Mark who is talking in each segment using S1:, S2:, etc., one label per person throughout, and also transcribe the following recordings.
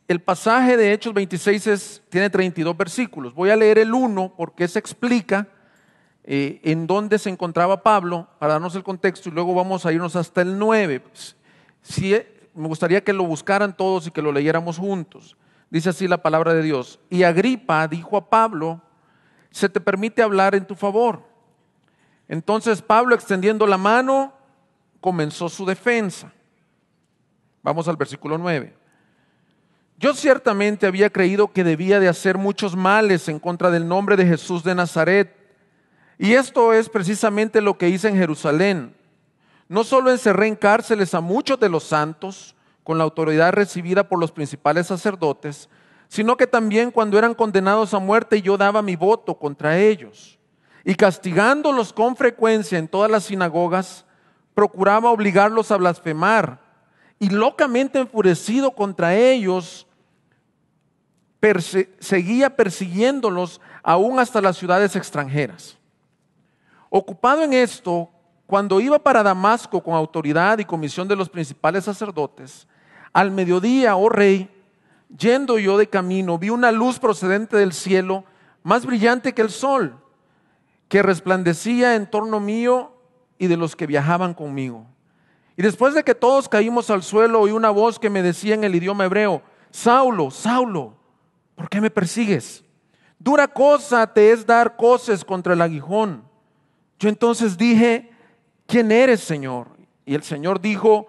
S1: El pasaje de Hechos 26 tiene 32 versículos. Voy a leer el 1 porque se explica en dónde se encontraba Pablo para darnos el contexto, y luego vamos a irnos hasta el 9. Sí, me gustaría que lo buscaran todos y que lo leyéramos juntos. Dice así la palabra de Dios: y Agripa dijo a Pablo: se te permite hablar en tu favor. Entonces Pablo, extendiendo la mano, comenzó su defensa. Vamos al versículo 9. Yo ciertamente había creído que debía de hacer muchos males en contra del nombre de Jesús de Nazaret. Y esto es precisamente lo que hice en Jerusalén. No solo encerré en cárceles a muchos de los santos, con la autoridad recibida por los principales sacerdotes, sino que también cuando eran condenados a muerte yo daba mi voto contra ellos. Y castigándolos con frecuencia en todas las sinagogas, procuraba obligarlos a blasfemar. Y locamente enfurecido contra ellos, seguía persiguiéndolos aún hasta las ciudades extranjeras. Ocupado en esto, cuando iba para Damasco con autoridad y comisión de los principales sacerdotes, al mediodía, oh rey, yendo yo de camino, vi una luz procedente del cielo, más brillante que el sol, que resplandecía en torno mío y de los que viajaban conmigo. Y después de que todos caímos al suelo, oí una voz que me decía en el idioma hebreo: Saulo, Saulo, ¿por qué me persigues? Dura cosa te es dar coces contra el aguijón. Yo entonces dije: ¿quién eres, Señor? Y el Señor dijo: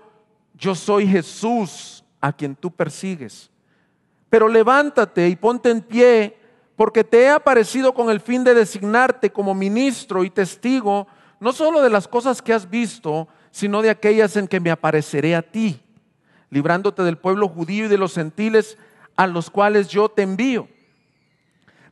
S1: yo soy Jesús, a quien tú persigues. Pero levántate y ponte en pie, porque te he aparecido con el fin de designarte como ministro y testigo, no solo de las cosas que has visto, sino de aquellas en que me apareceré a ti, librándote del pueblo judío y de los gentiles a los cuales yo te envío,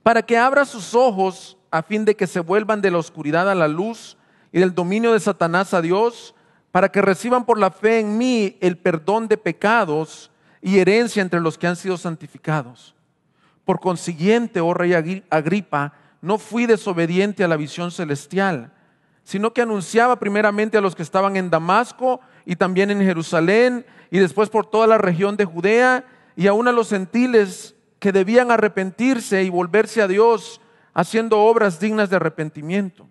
S1: para que abras sus ojos a fin de que se vuelvan de la oscuridad a la luz y del dominio de Satanás a Dios, para que reciban por la fe en mí el perdón de pecados y herencia entre los que han sido santificados. Por consiguiente, oh rey Agripa, no fui desobediente a la visión celestial, sino que anunciaba primeramente a los que estaban en Damasco y también en Jerusalén y después por toda la región de Judea, y aún a los gentiles que debían arrepentirse y volverse a Dios, haciendo obras dignas de arrepentimiento.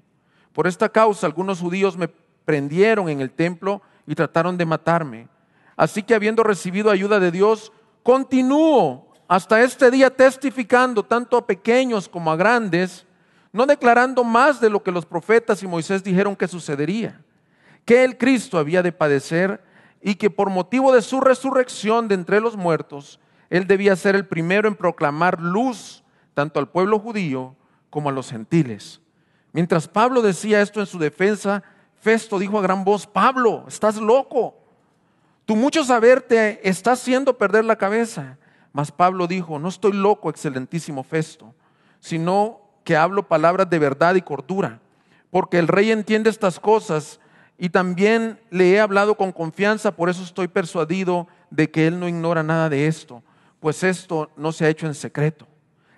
S1: Por esta causa algunos judíos me prendieron en el templo y trataron de matarme. Así que, habiendo recibido ayuda de Dios, continúo hasta este día testificando tanto a pequeños como a grandes, no declarando más de lo que los profetas y Moisés dijeron que sucedería, que el Cristo había de padecer y que por motivo de su resurrección de entre los muertos, Él debía ser el primero en proclamar luz tanto al pueblo judío como a los gentiles. Mientras Pablo decía esto en su defensa, Festo dijo a gran voz: Pablo, estás loco. Tu mucho saber te está haciendo perder la cabeza. Mas Pablo dijo: no estoy loco, excelentísimo Festo, sino que hablo palabras de verdad y cordura, porque el rey entiende estas cosas y también le he hablado con confianza, por eso estoy persuadido de que él no ignora nada de esto, pues esto no se ha hecho en secreto.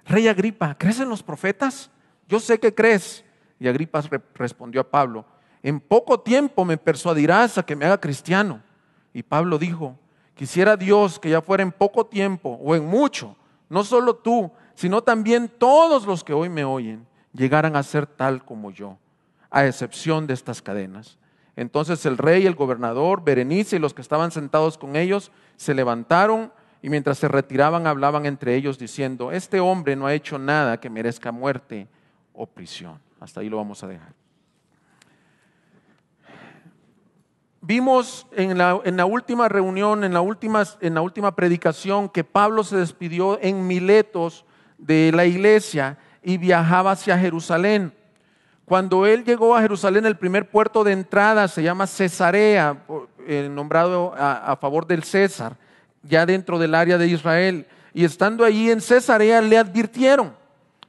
S1: Rey Agripa, ¿crees en los profetas? Yo sé que crees. Y Agripa respondió a Pablo: en poco tiempo me persuadirás a que me haga cristiano. Y Pablo dijo: quisiera Dios que ya fuera en poco tiempo o en mucho, no solo tú, sino también todos los que hoy me oyen llegaran a ser tal como yo, a excepción de estas cadenas. Entonces el rey, el gobernador, Berenice y los que estaban sentados con ellos se levantaron, y mientras se retiraban hablaban entre ellos diciendo: este hombre no ha hecho nada que merezca muerte o prisión. Hasta ahí lo vamos a dejar. Vimos en la última reunión, en la última predicación, que Pablo se despidió en Miletos de la iglesia y viajaba hacia Jerusalén. Cuando él llegó a Jerusalén, el primer puerto de entrada se llama Cesarea, nombrado a favor del César, ya dentro del área de Israel. Y estando allí en Cesarea le advirtieron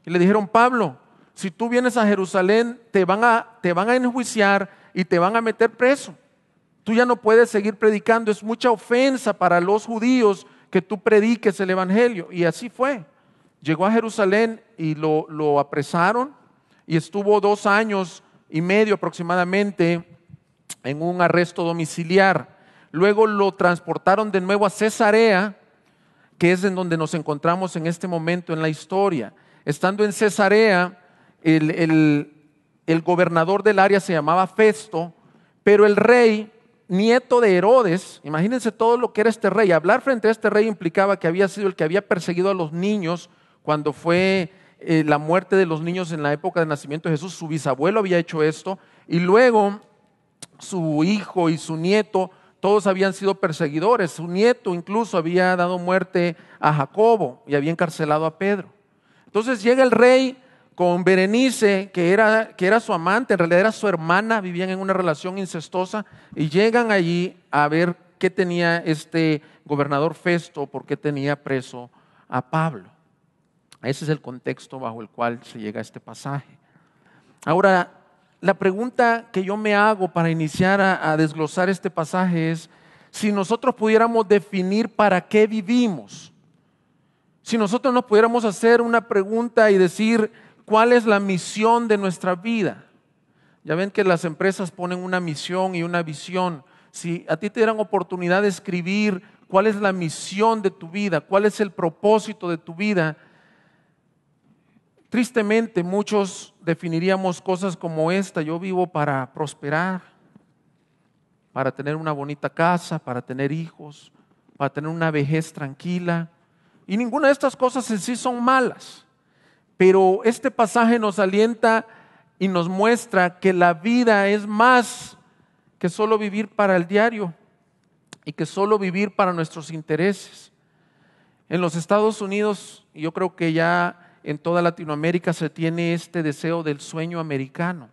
S1: y le dijeron: Pablo, si tú vienes a Jerusalén te van a enjuiciar y te van a meter preso. Tú ya no puedes seguir predicando, es mucha ofensa para los judíos que tú prediques el evangelio. Y así fue. Llegó a Jerusalén y lo apresaron y estuvo 2 años y medio aproximadamente en un arresto domiciliar. Luego lo transportaron de nuevo a Cesarea, que es en donde nos encontramos en este momento en la historia. Estando en Cesarea, el gobernador del área se llamaba Festo, pero el rey, nieto de Herodes, imagínense todo lo que era este rey. Hablar frente a este rey implicaba que había sido el que había perseguido a los niños cuando fue la muerte de los niños en la época de nacimiento de Jesús. Su bisabuelo había hecho esto, y luego su hijo y su nieto, todos habían sido perseguidores. Su nieto incluso había dado muerte a Jacobo y había encarcelado a Pedro. Entonces llega el rey con Berenice, que era su amante, en realidad era su hermana, vivían en una relación incestuosa, y llegan allí a ver qué tenía este gobernador Festo, por qué tenía preso a Pablo. Ese es el contexto bajo el cual se llega a este pasaje. Ahora, la pregunta que yo me hago para iniciar a desglosar este pasaje es: si nosotros pudiéramos definir para qué vivimos, si nosotros nos pudiéramos hacer una pregunta y decir cuál es la misión de nuestra vida. Ya ven que las empresas ponen una misión y una visión. Si a ti te dieran oportunidad de escribir cuál es la misión de tu vida, cuál es el propósito de tu vida, tristemente muchos definiríamos cosas como esta: yo vivo para prosperar, para tener una bonita casa, para tener hijos, para tener una vejez tranquila. Y ninguna de estas cosas en sí son malas, pero este pasaje nos alienta y nos muestra que la vida es más que solo vivir para el diario y que solo vivir para nuestros intereses. En los Estados Unidos, y yo creo que ya en toda Latinoamérica, se tiene este deseo del sueño americano.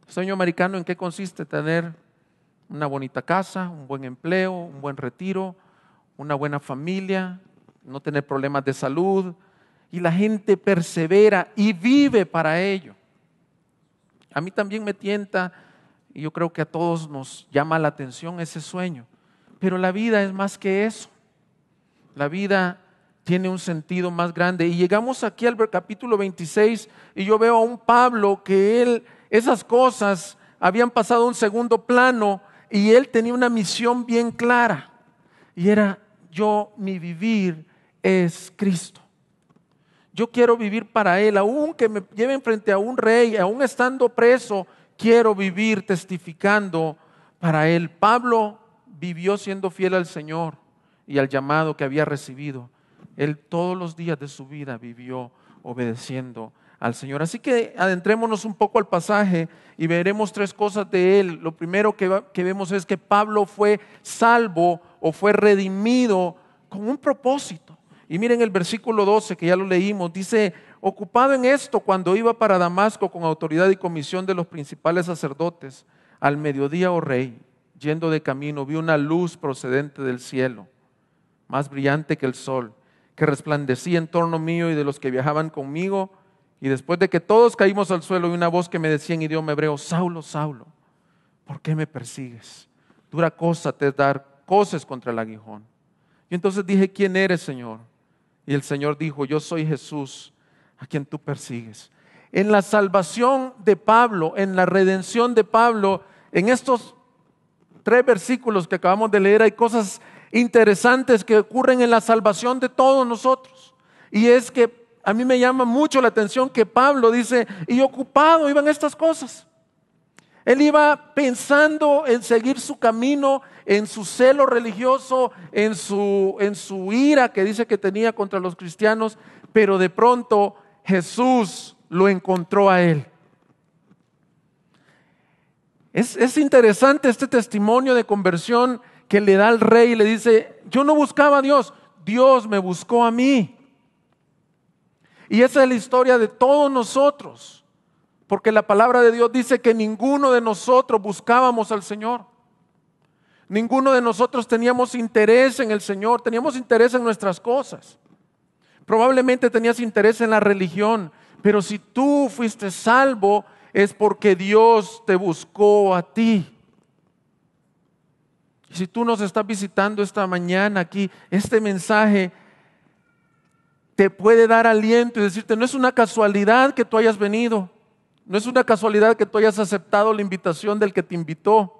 S1: ¿El sueño americano en qué consiste? Tener una bonita casa, un buen empleo, un buen retiro, una buena familia, no tener problemas de salud, y la gente persevera y vive para ello. A mí también me tienta, y yo creo que a todos nos llama la atención ese sueño, pero la vida es más que eso. La vida tiene un sentido más grande. Y llegamos aquí al capítulo 26 y yo veo a un Pablo que esas cosas habían pasado a un segundo plano y él tenía una misión bien clara. Y era: mi vivir es Cristo. Yo quiero vivir para Él, aun que me lleven frente a un rey, aun estando preso, quiero vivir testificando para Él. Pablo vivió siendo fiel al Señor y al llamado que había recibido. Él todos los días de su vida vivió obedeciendo al Señor. Así que adentrémonos un poco al pasaje y veremos 3 cosas de él. Lo primero que vemos es que Pablo fue salvo o fue redimido con un propósito. Y miren el versículo 12 que ya lo leímos, dice: ocupado en esto, cuando iba para Damasco con autoridad y comisión de los principales sacerdotes, al mediodía, oh rey, yendo de camino, vi una luz procedente del cielo, más brillante que el sol, que resplandecía en torno mío y de los que viajaban conmigo. Y después de que todos caímos al suelo, y una voz que me decía en idioma hebreo: Saulo, Saulo, ¿por qué me persigues? Dura cosa te es dar coces contra el aguijón. Y entonces dije: ¿quién eres, Señor? Y el Señor dijo: yo soy Jesús, a quien tú persigues. En la salvación de Pablo, en la redención de Pablo, en estos 3 versículos que acabamos de leer, hay cosas interesantes que ocurren en la salvación de todos nosotros. Y es que a mí me llama mucho la atención que Pablo dice: y ocupado iban estas cosas. Él iba pensando en seguir su camino, en su celo religioso, en su ira que dice que tenía contra los cristianos, pero de pronto Jesús lo encontró a él. Es interesante este testimonio de conversión que le da al rey y le dice: yo no buscaba a Dios, Dios me buscó a mí. Y esa es la historia de todos nosotros. Porque la palabra de Dios dice que ninguno de nosotros buscábamos al Señor. Ninguno de nosotros teníamos interés en el Señor, teníamos interés en nuestras cosas. Probablemente tenías interés en la religión, pero si tú fuiste salvo es porque Dios te buscó a ti. Y si tú nos estás visitando esta mañana aquí, este mensaje te puede dar aliento y decirte, no es una casualidad que tú hayas venido, no es una casualidad que tú hayas aceptado la invitación del que te invitó,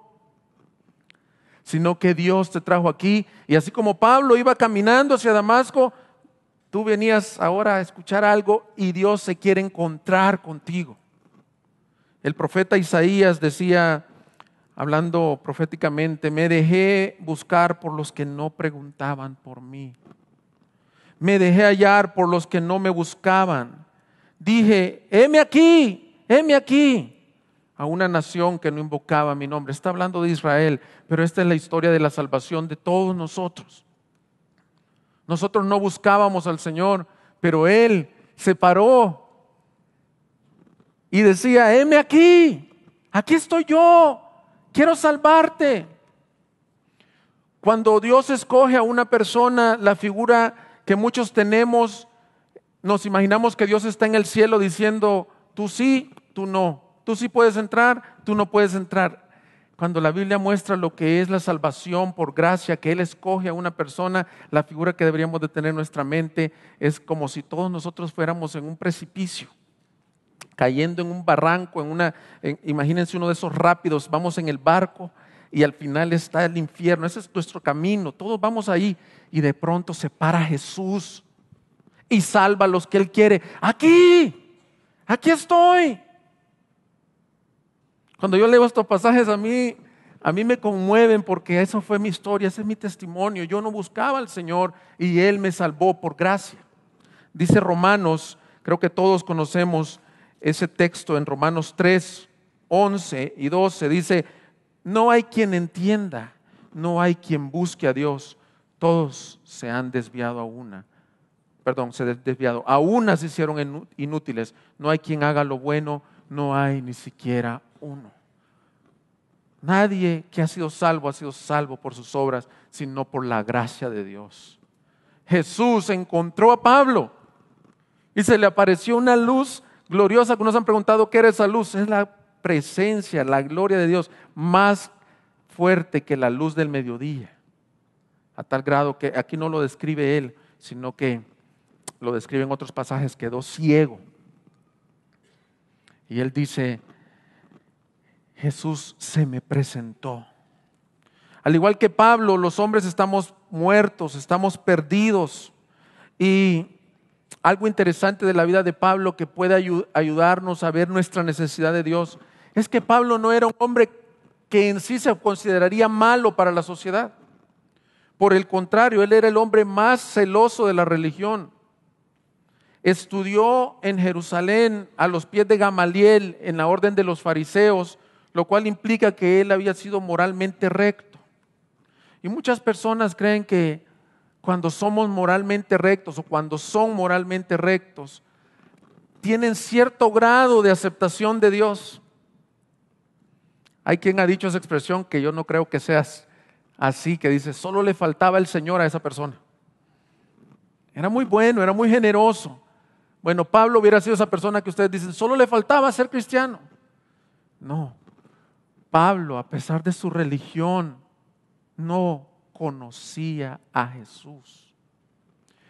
S1: sino que Dios te trajo aquí. Y así como Pablo iba caminando hacia Damasco, tú venías ahora a escuchar algo y Dios se quiere encontrar contigo. El profeta Isaías decía, hablando proféticamente, me dejé buscar por los que no preguntaban por mí. Me dejé hallar por los que no me buscaban. Dije, heme aquí, a una nación que no invocaba mi nombre. Está hablando de Israel, pero esta es la historia de la salvación de todos nosotros. Nosotros no buscábamos al Señor, pero Él se paró y decía, heme aquí estoy yo, quiero salvarte. Cuando Dios escoge a una persona, la figura que muchos tenemos, nos imaginamos que Dios está en el cielo diciendo, tú sí, tú no. Tú sí puedes entrar, tú no puedes entrar. Cuando la Biblia muestra lo que es la salvación por gracia, que Él escoge a una persona, la figura que deberíamos de tener en nuestra mente es como si todos nosotros fuéramos en un precipicio, cayendo en un barranco, imagínense uno de esos rápidos, vamos en el barco y al final está el infierno, ese es nuestro camino, todos vamos ahí y de pronto se para Jesús y salva a los que Él quiere. Aquí estoy. Cuando yo leo estos pasajes a mí me conmueven porque eso fue mi historia, ese es mi testimonio. Yo no buscaba al Señor y Él me salvó por gracia. Dice Romanos, creo que todos conocemos ese texto en Romanos 3, 11 y 12, dice, no hay quien entienda, no hay quien busque a Dios, todos se han desviado a una. Se hicieron inútiles, no hay quien haga lo bueno, no hay ni siquiera uno. Nadie que ha sido salvo por sus obras, sino por la gracia de Dios. Jesús encontró a Pablo y se le apareció una luz gloriosa. Que nos han preguntado qué era esa luz. Es la presencia, la gloria de Dios más fuerte que la luz del mediodía, a tal grado que aquí no lo describe él, sino que lo describe en otros pasajes. Quedó ciego y él dice, Jesús se me presentó. Al igual que Pablo, los hombres estamos muertos, estamos perdidos. Y algo interesante de la vida de Pablo que puede ayudarnos a ver nuestra necesidad de Dios es que Pablo no era un hombre que en sí se consideraría malo para la sociedad. Por el contrario, él era el hombre más celoso de la religión. Estudió en Jerusalén a los pies de Gamaliel en la orden de los fariseos, lo cual implica que él había sido moralmente recto. Y muchas personas creen que cuando somos moralmente rectos o cuando son moralmente rectos, tienen cierto grado de aceptación de Dios. Hay quien ha dicho esa expresión que yo no creo que sea así, que dice, solo le faltaba el Señor a esa persona. Era muy bueno, era muy generoso. Bueno, Pablo hubiera sido esa persona que ustedes dicen, solo le faltaba ser cristiano. No, Pablo, a pesar de su religión, no conocía a Jesús.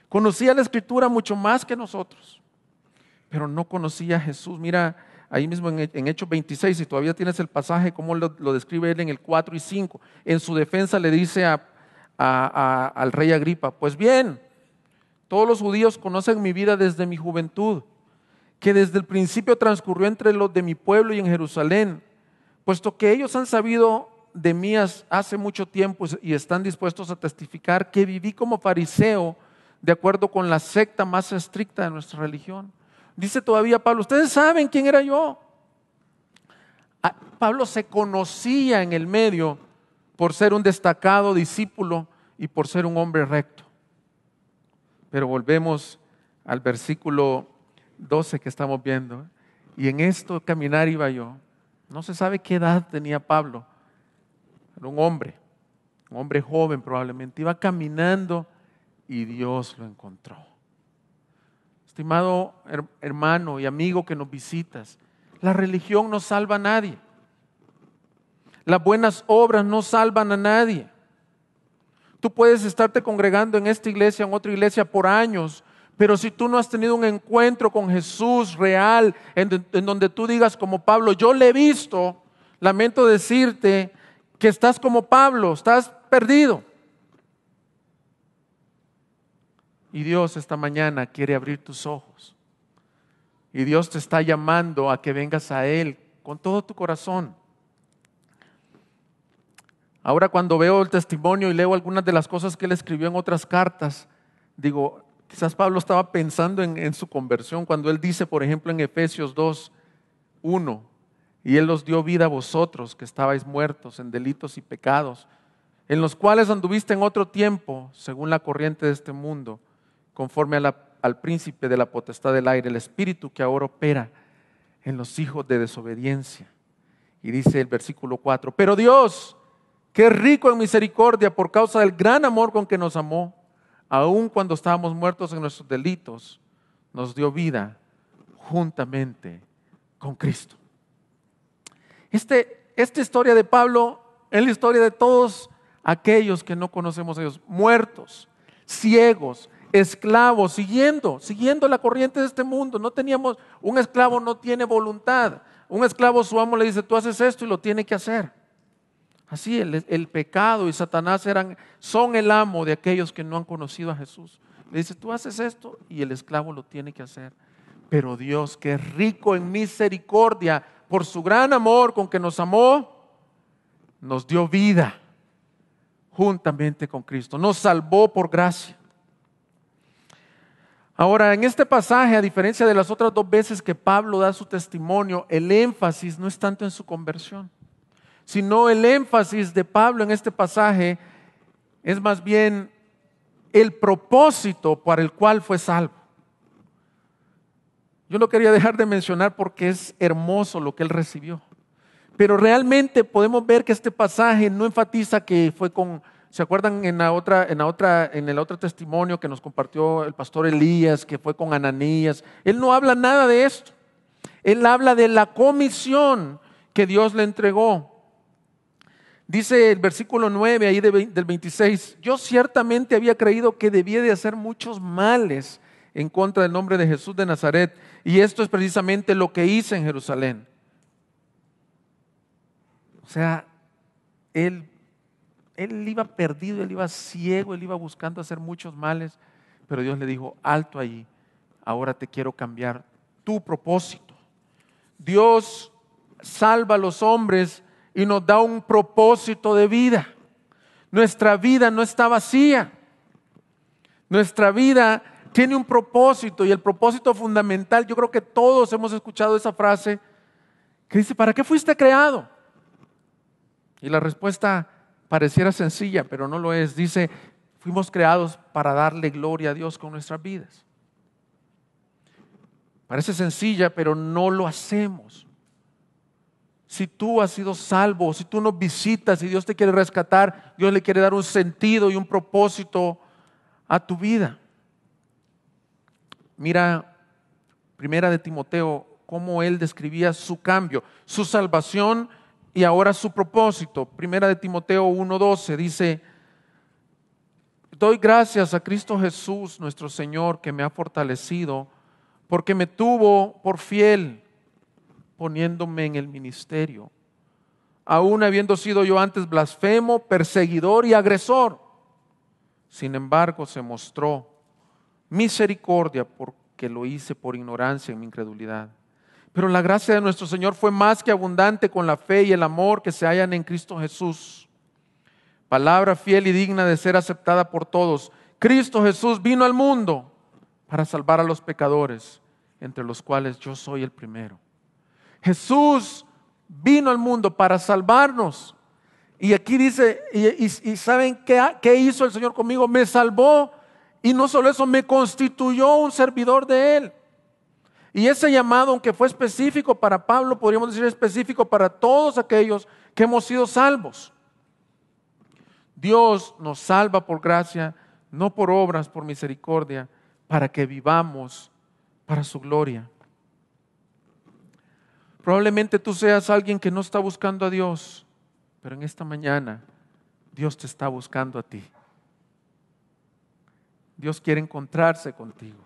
S1: Conocía la Escritura mucho más que nosotros, pero no conocía a Jesús. Mira, ahí mismo en Hechos 26, si todavía tienes el pasaje, cómo lo describe él en el 4 y 5. En su defensa le dice al rey Agripa, pues bien, todos los judíos conocen mi vida desde mi juventud, que desde el principio transcurrió entre los de mi pueblo y en Jerusalén, puesto que ellos han sabido de mí hace mucho tiempo y están dispuestos a testificar que viví como fariseo de acuerdo con la secta más estricta de nuestra religión. Dice todavía Pablo, ustedes saben quién era yo. Pablo se conocía en el medio por ser un destacado discípulo y por ser un hombre recto. Pero volvemos al versículo 12 que estamos viendo. Y en esto caminar iba yo. No se sabe qué edad tenía Pablo. Era un hombre. un hombre joven probablemente, iba caminando y Dios lo encontró. Estimado hermano y amigo que nos visitas, la religión no salva a nadie. Las buenas obras no salvan a nadie. Tú puedes estarte congregando en esta iglesia, en otra iglesia por años, pero si tú no has tenido un encuentro con Jesús real, en donde tú digas como Pablo, yo le he visto, lamento decirte que estás como Pablo, estás perdido. Y Dios esta mañana quiere abrir tus ojos. Y Dios te está llamando a que vengas a Él con todo tu corazón. Ahora cuando veo el testimonio y leo algunas de las cosas que él escribió en otras cartas, digo, quizás Pablo estaba pensando en su conversión cuando él dice, por ejemplo, en Efesios 2:1, y Él os dio vida a vosotros que estabais muertos en delitos y pecados, en los cuales anduviste en otro tiempo, según la corriente de este mundo, conforme al príncipe de la potestad del aire, el espíritu que ahora opera en los hijos de desobediencia. Y dice el versículo 4, pero Dios, que es rico en misericordia por causa del gran amor con que nos amó, aun cuando estábamos muertos en nuestros delitos, nos dio vida juntamente con Cristo. Esta historia de Pablo es la historia de todos aquellos que no conocemos a Dios, muertos, ciegos, esclavos, siguiendo la corriente de este mundo. No teníamos, un esclavo no tiene voluntad. Un esclavo, su amo le dice, tú haces esto y lo tiene que hacer. Así el pecado y Satanás son el amo de aquellos que no han conocido a Jesús. Le dice, tú haces esto y el esclavo lo tiene que hacer. Pero Dios, que es rico en misericordia, por su gran amor con que nos amó, nos dio vida juntamente con Cristo. Nos salvó por gracia. Ahora, en este pasaje, a diferencia de las otras dos veces que Pablo da su testimonio, el énfasis no es tanto en su conversión, sino el énfasis de Pablo en este pasaje es más bien el propósito para el cual fue salvo. Yo no quería dejar de mencionar porque es hermoso lo que él recibió, pero realmente podemos ver que este pasaje no enfatiza que fue con, ¿se acuerdan en el otro testimonio que nos compartió el pastor Elías, que fue con Ananías? Él no habla nada de esto. Él habla de la comisión que Dios le entregó. Dice el versículo 9 ahí del 26, yo ciertamente había creído que debía de hacer muchos males en contra del nombre de Jesús de Nazaret, y esto es precisamente lo que hice en Jerusalén. O sea, él iba perdido, él iba ciego, él iba buscando hacer muchos males, pero Dios le dijo, alto allí, ahora te quiero cambiar tu propósito. Dios salva a los hombres y nos da un propósito de vida. Nuestra vida no está vacía. Nuestra vida tiene un propósito, y el propósito fundamental, yo creo que todos hemos escuchado esa frase que dice, ¿para qué fuiste creado? Y la respuesta pareciera sencilla, pero no lo es. Dice, fuimos creados para darle gloria a Dios con nuestras vidas. Parece sencilla, pero no lo hacemos. Si tú has sido salvo, si tú nos visitas y Dios te quiere rescatar, Dios le quiere dar un sentido y un propósito a tu vida. Mira, primera de Timoteo, cómo él describía su cambio, su salvación y ahora su propósito. Primera de Timoteo 1:12 dice, doy gracias a Cristo Jesús, nuestro Señor, que me ha fortalecido, porque me tuvo por fiel, poniéndome en el ministerio, aún habiendo sido yo antes blasfemo, perseguidor y agresor. Sin embargo, se mostró misericordia porque lo hice por ignorancia en mi incredulidad. Pero la gracia de nuestro Señor fue más que abundante con la fe y el amor que se hallan en Cristo Jesús. Palabra fiel y digna de ser aceptada por todos. Cristo Jesús vino al mundo para salvar a los pecadores, entre los cuales yo soy el primero. Jesús vino al mundo para salvarnos. Y aquí dice, y ¿saben qué hizo el Señor conmigo? Me salvó, y no solo eso, me constituyó un servidor de Él. Y ese llamado, aunque fue específico para Pablo, podríamos decir específico para todos aquellos que hemos sido salvos. Dios nos salva por gracia, no por obras, por misericordia, para que vivamos para su gloria. Probablemente tú seas alguien que no está buscando a Dios, pero en esta mañana Dios te está buscando a ti. Dios quiere encontrarse contigo.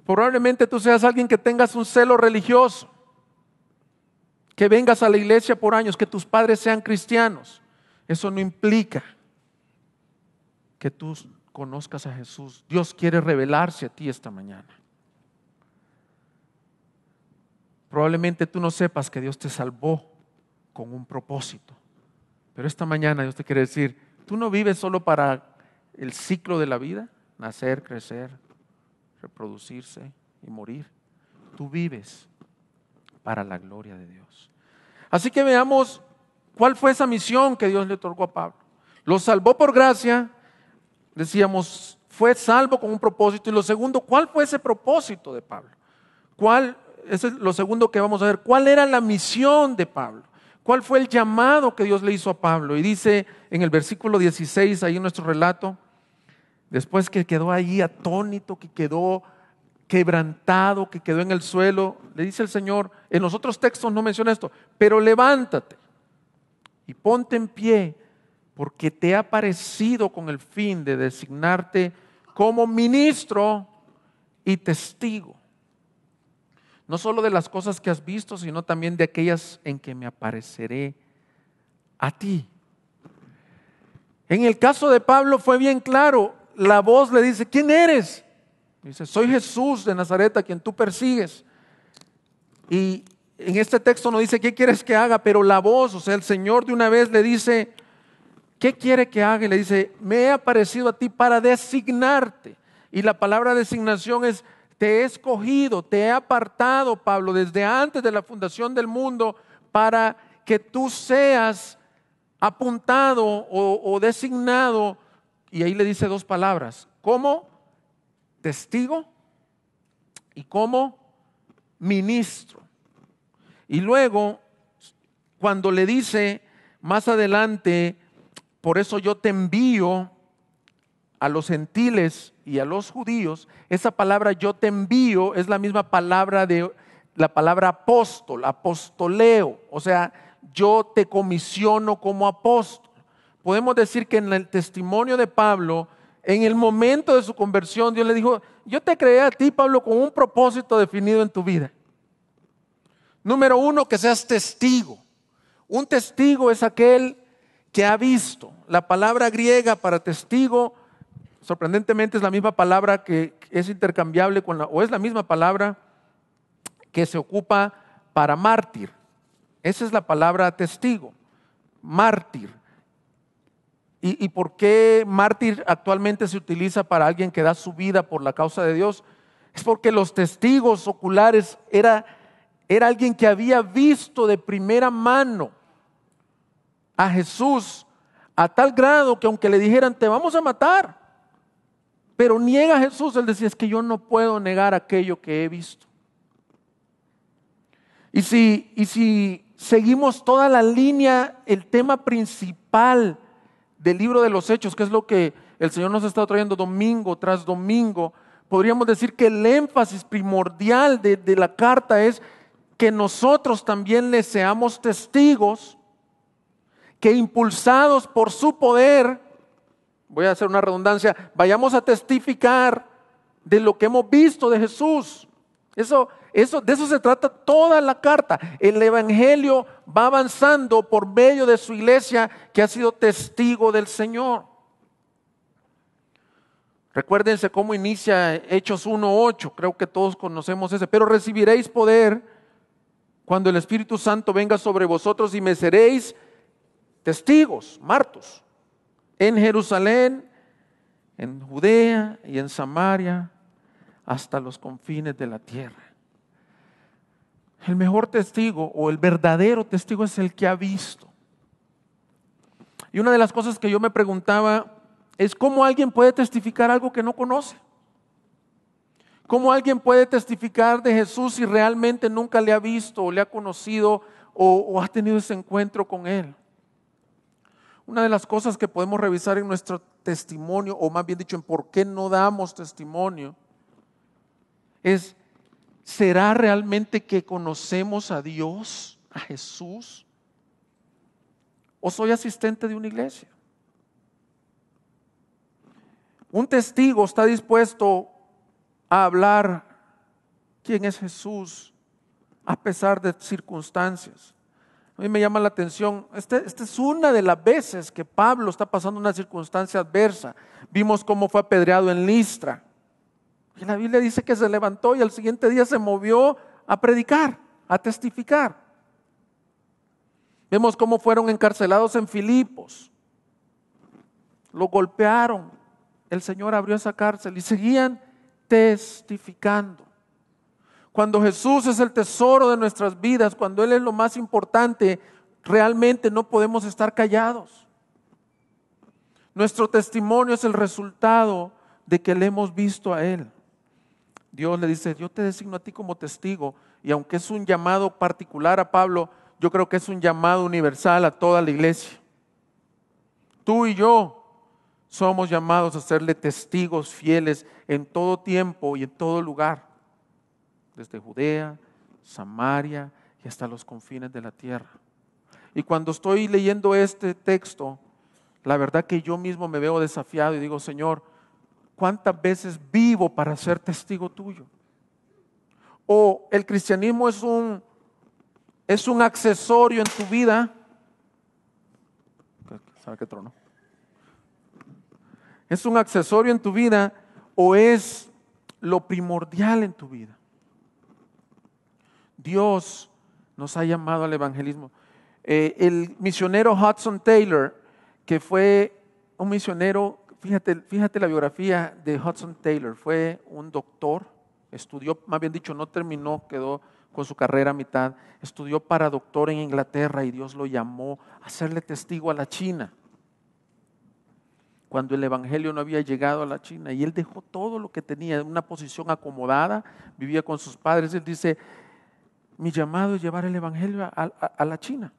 S1: Probablemente tú seas alguien que tengas un celo religioso, que vengas a la iglesia por años, que tus padres sean cristianos. Eso no implica que tú conozcas a Jesús. Dios quiere revelarse a ti esta mañana. Probablemente tú no sepas que Dios te salvó con un propósito, pero esta mañana Dios te quiere decir, tú no vives solo para el ciclo de la vida, nacer, crecer, reproducirse y morir. Tú vives para la gloria de Dios. Así que veamos cuál fue esa misión que Dios le otorgó a Pablo. Lo salvó por gracia, decíamos, fue salvo con un propósito. Y lo segundo, ¿cuál fue ese propósito de Pablo? Ese es lo segundo que vamos a ver. ¿Cuál era la misión de Pablo? ¿Cuál fue el llamado que Dios le hizo a Pablo? Y dice en el versículo 16, ahí en nuestro relato, después que quedó ahí atónito, que quedó quebrantado, que quedó en el suelo, le dice el Señor, en los otros textos no menciona esto, pero levántate y ponte en pie, porque te he aparecido con el fin de designarte como ministro y testigo. No solo de las cosas que has visto, sino también de aquellas en que me apareceré a ti. En el caso de Pablo fue bien claro, la voz le dice, ¿quién eres? Dice, soy Jesús de Nazaret a quien tú persigues. Y en este texto no dice, ¿qué quieres que haga? Pero la voz, o sea, el Señor de una vez le dice, ¿qué quiere que haga? Y le dice, me he aparecido a ti para designarte. Y la palabra designación es, te he escogido, te he apartado, Pablo, desde antes de la fundación del mundo, para que tú seas apuntado o designado. Y ahí le dice dos palabras, como testigo y como ministro. Y luego, cuando le dice más adelante, por eso yo te envío a los gentiles y a los judíos, esa palabra yo te envío es la misma palabra de la palabra apóstol, apostoleo, o sea, yo te comisiono como apóstol. Podemos decir que en el testimonio de Pablo, en el momento de su conversión, Dios le dijo, yo te creé a ti, Pablo, con un propósito definido en tu vida. Número uno, que seas testigo. Un testigo es aquel que ha visto. La palabra griega para testigo, sorprendentemente es la misma palabra que es intercambiable o es la misma palabra que se ocupa para mártir. Esa es la palabra testigo, mártir. ¿Y por qué mártir actualmente se utiliza para alguien que da su vida por la causa de Dios? Es porque los testigos oculares era alguien que había visto de primera mano a Jesús a tal grado que aunque le dijeran te vamos a matar, pero niega a Jesús, él decía es que yo no puedo negar aquello que he visto. Y si seguimos toda la línea, el tema principal del libro de los Hechos, que es lo que el Señor nos ha estado trayendo domingo tras domingo, podríamos decir que el énfasis primordial de la carta es que nosotros también le seamos testigos, que impulsados por su poder, voy a hacer una redundancia, vayamos a testificar de lo que hemos visto de Jesús. De eso se trata toda la carta. El evangelio va avanzando por medio de su iglesia que ha sido testigo del Señor. Recuérdense cómo inicia Hechos 1:8, creo que todos conocemos ese. Pero recibiréis poder cuando el Espíritu Santo venga sobre vosotros y me seréis testigos, martos, en Jerusalén, en Judea y en Samaria, hasta los confines de la tierra. El mejor testigo o el verdadero testigo es el que ha visto. Y una de las cosas que yo me preguntaba es cómo alguien puede testificar algo que no conoce. ¿Cómo alguien puede testificar de Jesús si realmente nunca le ha visto o le ha conocido o ha tenido ese encuentro con Él? Una de las cosas que podemos revisar en nuestro testimonio, o más bien dicho, en por qué no damos testimonio, es, ¿será realmente que conocemos a Dios, a Jesús? ¿O soy asistente de una iglesia? Un testigo está dispuesto a hablar quién es Jesús a pesar de circunstancias. A mí me llama la atención, esta es una de las veces que Pablo está pasando una circunstancia adversa. Vimos cómo fue apedreado en Listra. Y la Biblia dice que se levantó y al siguiente día se movió a predicar, a testificar. Vemos cómo fueron encarcelados en Filipos. Lo golpearon. El Señor abrió esa cárcel y seguían testificando. Cuando Jesús es el tesoro de nuestras vidas, cuando Él es lo más importante, realmente no podemos estar callados. Nuestro testimonio es el resultado de que le hemos visto a Él. Dios le dice, yo te designo a ti como testigo, y aunque es un llamado particular a Pablo, yo creo que es un llamado universal a toda la iglesia. Tú y yo somos llamados a serle testigos fieles en todo tiempo y en todo lugar, desde Judea, Samaria y hasta los confines de la tierra. Y cuando estoy leyendo este texto, la verdad que yo mismo me veo desafiado y digo, Señor, ¿cuántas veces vivo para ser testigo tuyo? O el cristianismo es un accesorio en tu vida. ¿Sabe qué trono? ¿Es un accesorio en tu vida o es lo primordial en tu vida? Dios nos ha llamado al evangelismo. El misionero Hudson Taylor, que fue un misionero, fíjate la biografía de Hudson Taylor, fue un doctor, estudió, más bien dicho, no terminó, quedó con su carrera a mitad, estudió para doctor en Inglaterra y Dios lo llamó a serle testigo a la China. Cuando el evangelio no había llegado a la China, y él dejó todo lo que tenía, una posición acomodada, vivía con sus padres. Él dice, mi llamado es llevar el evangelio a la China.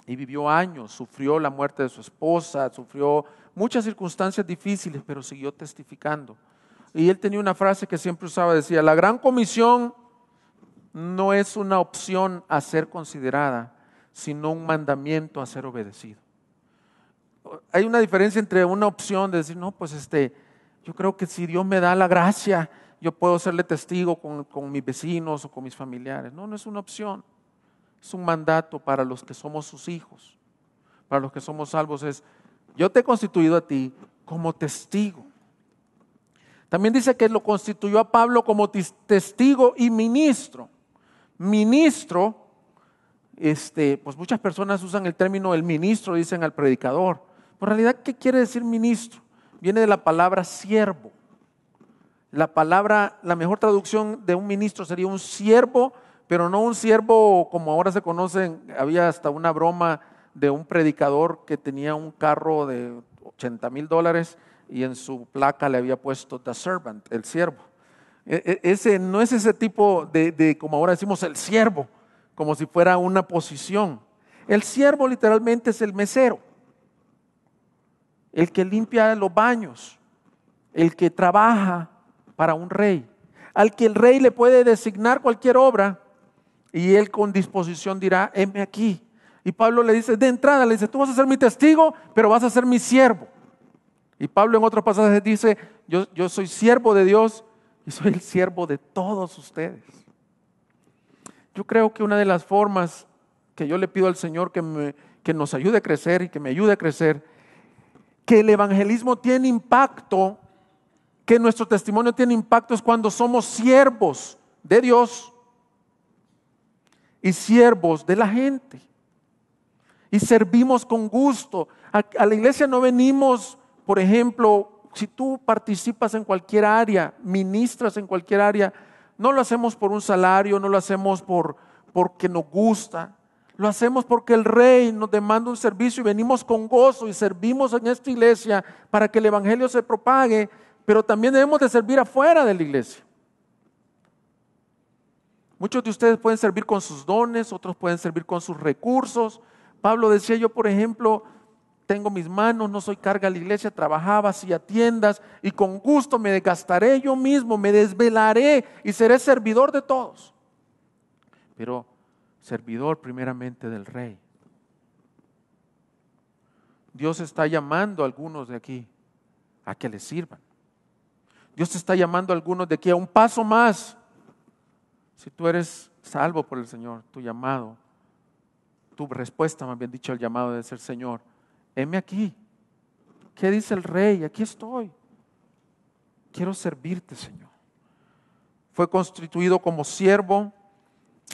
S1: Y vivió años, sufrió la muerte de su esposa, sufrió muchas circunstancias difíciles, pero siguió testificando. Y él tenía una frase que siempre usaba, decía, la gran comisión no es una opción a ser considerada, sino un mandamiento a ser obedecido. Hay una diferencia entre una opción de decir, no, pues yo creo que si Dios me da la gracia, yo puedo serle testigo con mis vecinos o con mis familiares. No, no es una opción, es un mandato para los que somos sus hijos, para los que somos salvos. Yo te he constituido a ti como testigo. También dice que lo constituyó a Pablo como testigo y ministro. Ministro, pues muchas personas usan el término el ministro, dicen al predicador. En realidad, ¿qué quiere decir ministro? Viene de la palabra siervo. La mejor traducción de un ministro sería un siervo, pero no un siervo como ahora se conocen. Había hasta una broma de un predicador que tenía un carro de $80,000 y en su placa le había puesto the servant, el siervo. Ese no es ese tipo de como ahora decimos el siervo, como si fuera una posición. El siervo literalmente es el mesero, el que limpia los baños, el que trabaja para un rey, al que el rey le puede designar cualquier obra y él con disposición dirá, heme aquí. Y Pablo le dice, de entrada le dice, tú vas a ser mi testigo, pero vas a ser mi siervo. Y Pablo en otros pasajes dice, yo soy siervo de Dios y soy el siervo de todos ustedes. Yo creo que una de las formas que yo le pido al Señor que nos ayude a crecer y que me ayude a crecer, que el evangelismo tiene impacto, que nuestro testimonio tiene impacto es cuando somos siervos de Dios y siervos de la gente. Y servimos con gusto. A la iglesia no venimos, por ejemplo, si tú participas en cualquier área, ministras en cualquier área, no lo hacemos por un salario, no lo hacemos porque nos gusta. Lo hacemos porque el Rey nos demanda un servicio y venimos con gozo y servimos en esta iglesia para que el evangelio se propague, pero también debemos de servir afuera de la iglesia. Muchos de ustedes pueden servir con sus dones, otros pueden servir con sus recursos, Pablo decía, yo por ejemplo, tengo mis manos, no soy carga a la iglesia, trabajaba, hacía tiendas y con gusto me desgastaré yo mismo, me desvelaré y seré servidor de todos. Pero servidor primeramente del Rey. Dios está llamando a algunos de aquí a que le sirvan. Dios está llamando a algunos de aquí a un paso más. Si tú eres salvo por el Señor, tu llamado, tu respuesta, más bien dicho, al llamado de ser Señor, heme aquí. ¿Qué dice el Rey? Aquí estoy. Quiero servirte, Señor. Fue constituido como siervo,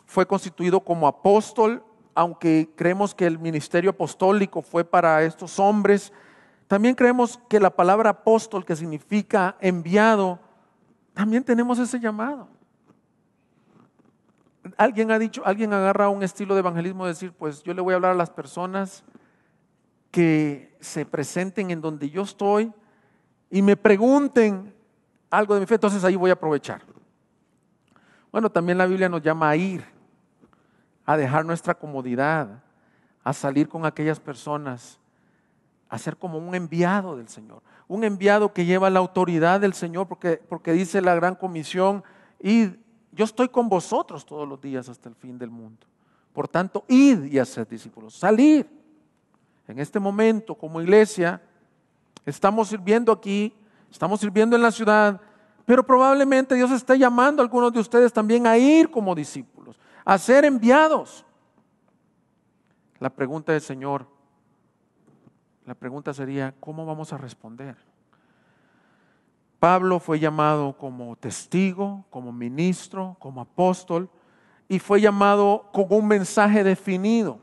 S1: fue constituido como apóstol, aunque creemos que el ministerio apostólico fue para estos hombres. También creemos que la palabra apóstol, que significa enviado, también tenemos ese llamado. Alguien ha dicho, alguien agarra un estilo de evangelismo de decir, pues yo le voy a hablar a las personas que se presenten en donde yo estoy y me pregunten algo de mi fe, entonces ahí voy a aprovechar. Bueno, también la Biblia nos llama a ir, a dejar nuestra comodidad, a salir con aquellas personas, a ser como un enviado del Señor, un enviado que lleva la autoridad del Señor, porque dice la gran comisión, id, yo estoy con vosotros todos los días hasta el fin del mundo. Por tanto, id y haced discípulos, salir. En este momento, como iglesia, estamos sirviendo aquí, estamos sirviendo en la ciudad, pero probablemente Dios está llamando a algunos de ustedes también a ir como discípulos, a ser enviados. La pregunta del Señor, la pregunta sería, ¿cómo vamos a responder? Pablo fue llamado como testigo, como ministro, como apóstol, y fue llamado con un mensaje definido.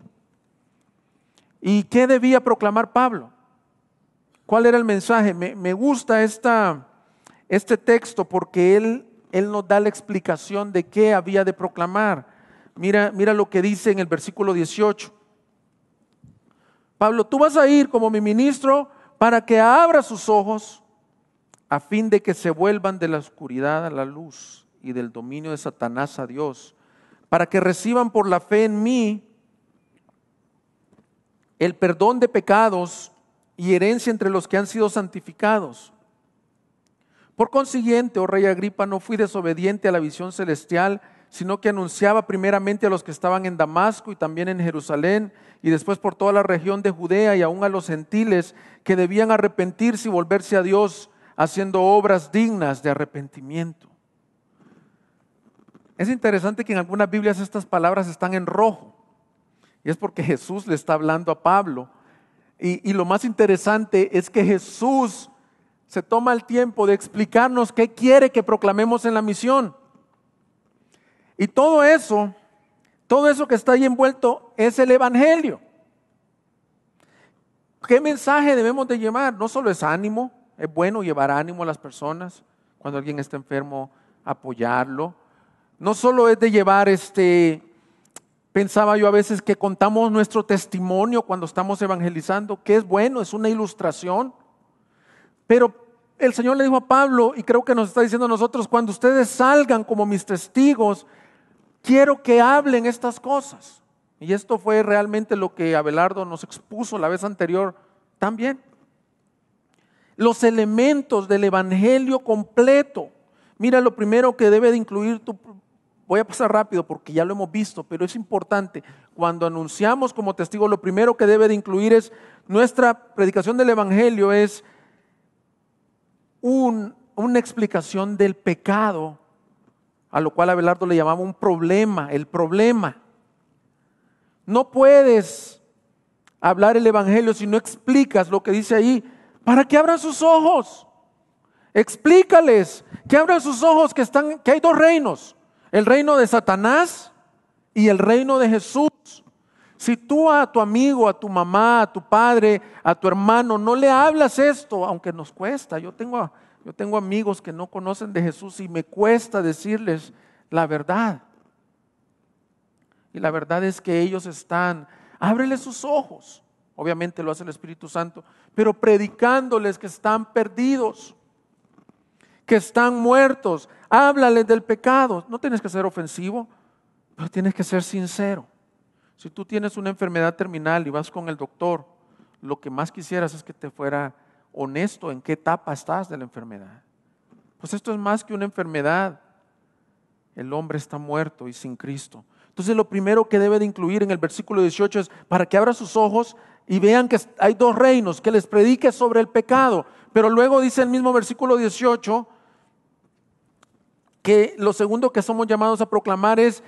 S1: ¿Y qué debía proclamar Pablo? ¿Cuál era el mensaje? Me gusta este texto porque él nos da la explicación de qué había de proclamar. Mira lo que dice en el versículo 18. Pablo, tú vas a ir como mi ministro para que abra sus ojos a fin de que se vuelvan de la oscuridad a la luz y del dominio de Satanás a Dios, para que reciban por la fe en mí el perdón de pecados y herencia entre los que han sido santificados. Por consiguiente, oh rey Agripa, no fui desobediente a la visión celestial, sino que anunciaba primeramente a los que estaban en Damasco y también en Jerusalén, y después por toda la región de Judea y aún a los gentiles que debían arrepentirse y volverse a Dios, haciendo obras dignas de arrepentimiento. Es interesante que en algunas Biblias estas palabras están en rojo, y es porque Jesús le está hablando a Pablo. Y lo más interesante es que Jesús se toma el tiempo de explicarnos qué quiere que proclamemos en la misión. Y todo eso que está ahí envuelto es el Evangelio. ¿Qué mensaje debemos de llevar? No solo es ánimo, es bueno llevar ánimo a las personas. Cuando alguien está enfermo, apoyarlo. No solo es de llevar pensaba yo a veces que contamos nuestro testimonio cuando estamos evangelizando, que es bueno, es una ilustración. Pero el Señor le dijo a Pablo, y creo que nos está diciendo a nosotros, cuando ustedes salgan como mis testigos, quiero que hablen estas cosas. Y esto fue realmente lo que Abelardo nos expuso la vez anterior también. Los elementos del evangelio completo. Mira, lo primero que debe de incluir voy a pasar rápido porque ya lo hemos visto, pero es importante. Cuando anunciamos como testigos, lo primero que debe de incluir es nuestra predicación del evangelio es una explicación del pecado, a lo cual Abelardo le llamaba un problema, el problema. No puedes hablar el evangelio si no explicas lo que dice ahí, para que abran sus ojos. Explícales que abran sus ojos, que hay dos reinos. El reino de Satanás y el reino de Jesús. Si tú a tu amigo, a tu mamá, a tu padre, a tu hermano no le hablas esto, aunque nos cuesta. Yo tengo amigos que no conocen de Jesús y me cuesta decirles la verdad. Y la verdad es que ellos ábreles sus ojos. Obviamente lo hace el Espíritu Santo, pero predicándoles que están perdidos, que están muertos. Háblales del pecado. No tienes que ser ofensivo, pero tienes que ser sincero. Si tú tienes una enfermedad terminal y vas con el doctor, lo que más quisieras es que te fuera honesto en qué etapa estás de la enfermedad. Pues esto es más que una enfermedad. El hombre está muerto y sin Cristo. Entonces lo primero que debe de incluir en el versículo 18 es para que abra sus ojos y vean que hay dos reinos, que les predique sobre el pecado. Pero luego dice el mismo versículo 18 que lo segundo que somos llamados a proclamar es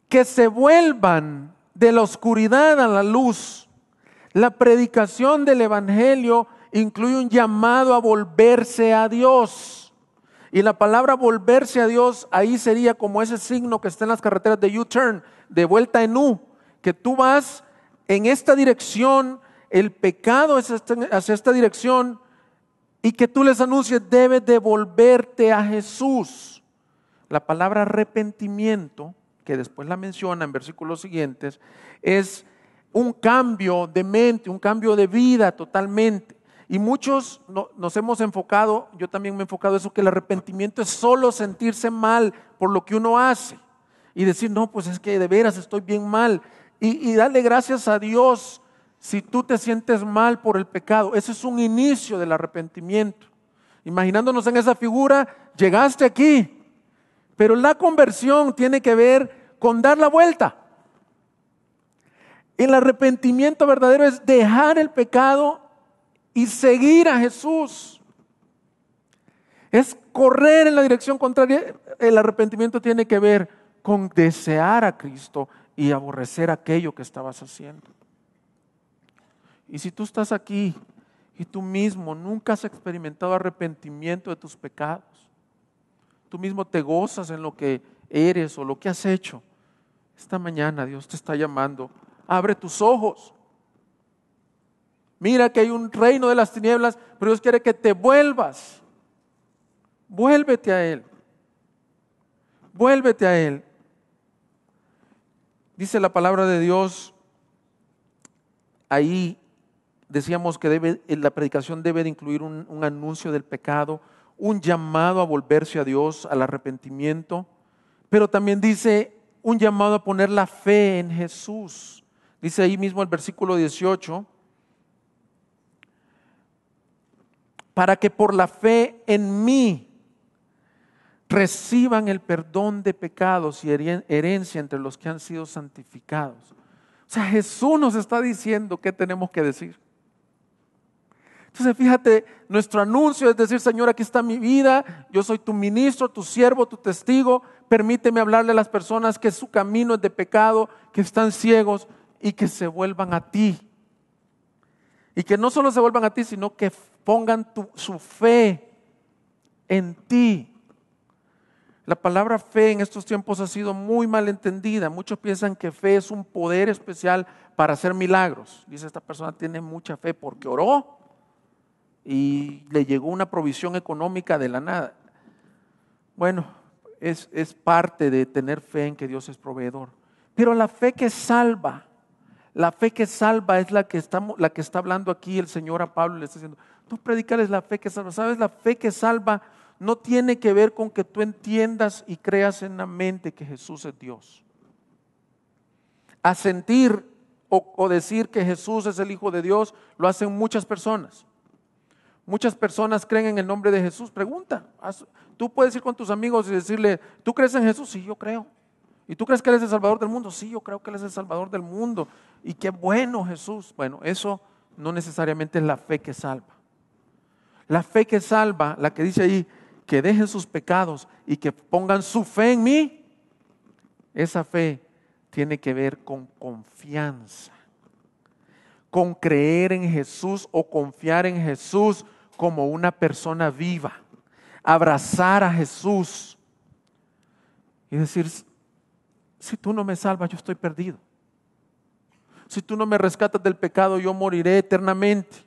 S1: que se vuelvan de la oscuridad a la luz. La predicación del evangelio incluye un llamado a volverse a Dios. Y la palabra volverse a Dios ahí sería como ese signo que está en las carreteras de U-turn, de vuelta en U, que tú vas en esta dirección, el pecado es hacia esta dirección, y que tú les anuncies, debes de volverte a Jesús. La palabra arrepentimiento, que después la menciona en versículos siguientes, es un cambio de mente, un cambio de vida totalmente. Y muchos nos hemos enfocado, yo también me he enfocado en eso, que el arrepentimiento es solo sentirse mal por lo que uno hace. Y decir, no, pues es que de veras estoy bien mal. Y darle gracias a Dios si tú te sientes mal por el pecado. Ese es un inicio del arrepentimiento. Imaginándonos en esa figura, llegaste aquí. Pero la conversión tiene que ver con dar la vuelta. El arrepentimiento verdadero es dejar el pecado y seguir a Jesús. Es correr en la dirección contraria. El arrepentimiento tiene que ver con desear a Cristo y aborrecer aquello que estabas haciendo. Y si tú estás aquí y tú mismo nunca has experimentado arrepentimiento de tus pecados, tú mismo te gozas en lo que eres o lo que has hecho, esta mañana Dios te está llamando. Abre tus ojos. Mira que hay un reino de las tinieblas, pero Dios quiere que te vuelvas. Vuélvete a Él. Vuélvete a Él. Dice la palabra de Dios, ahí decíamos que la predicación debe de incluir un anuncio del pecado, un llamado a volverse a Dios, al arrepentimiento, pero también dice un llamado a poner la fe en Jesús. Dice ahí mismo el versículo 18, para que por la fe en mí reciban el perdón de pecados y herencia entre los que han sido santificados. O sea, Jesús nos está diciendo qué tenemos que decir. Entonces fíjate, nuestro anuncio es decir, Señor, aquí está mi vida, yo soy tu ministro, tu siervo, tu testigo, permíteme hablarle a las personas que su camino es de pecado, que están ciegos y que se vuelvan a ti. Y que no solo se vuelvan a ti, sino que pongan su fe en ti. La palabra fe en estos tiempos ha sido muy mal entendida. Muchos piensan que fe es un poder especial para hacer milagros. Dice, esta persona tiene mucha fe porque oró y le llegó una provisión económica de la nada. Bueno, es parte de tener fe en que Dios es proveedor. Pero la fe que salva es la que está hablando aquí el Señor a Pablo. Le está diciendo, tú predicales la fe que salva. ¿Sabes? La fe que salva no tiene que ver con que tú entiendas y creas en la mente que Jesús es Dios. Asentir o decir que Jesús es el Hijo de Dios lo hacen muchas personas. Muchas personas creen en el nombre de Jesús. Pregunta, tú puedes ir con tus amigos y decirle, ¿tú crees en Jesús? Sí, yo creo. ¿Y tú crees que Él es el Salvador del mundo? Sí, yo creo que Él es el Salvador del mundo. Y qué bueno Jesús. Bueno, eso no necesariamente es la fe que salva. La fe que salva, la que dice ahí, que dejen sus pecados y que pongan su fe en mí, esa fe tiene que ver con confianza, con creer en Jesús o confiar en Jesús como una persona viva, abrazar a Jesús y decir, si tú no me salvas, yo estoy perdido. Si tú no me rescatas del pecado, yo moriré eternamente.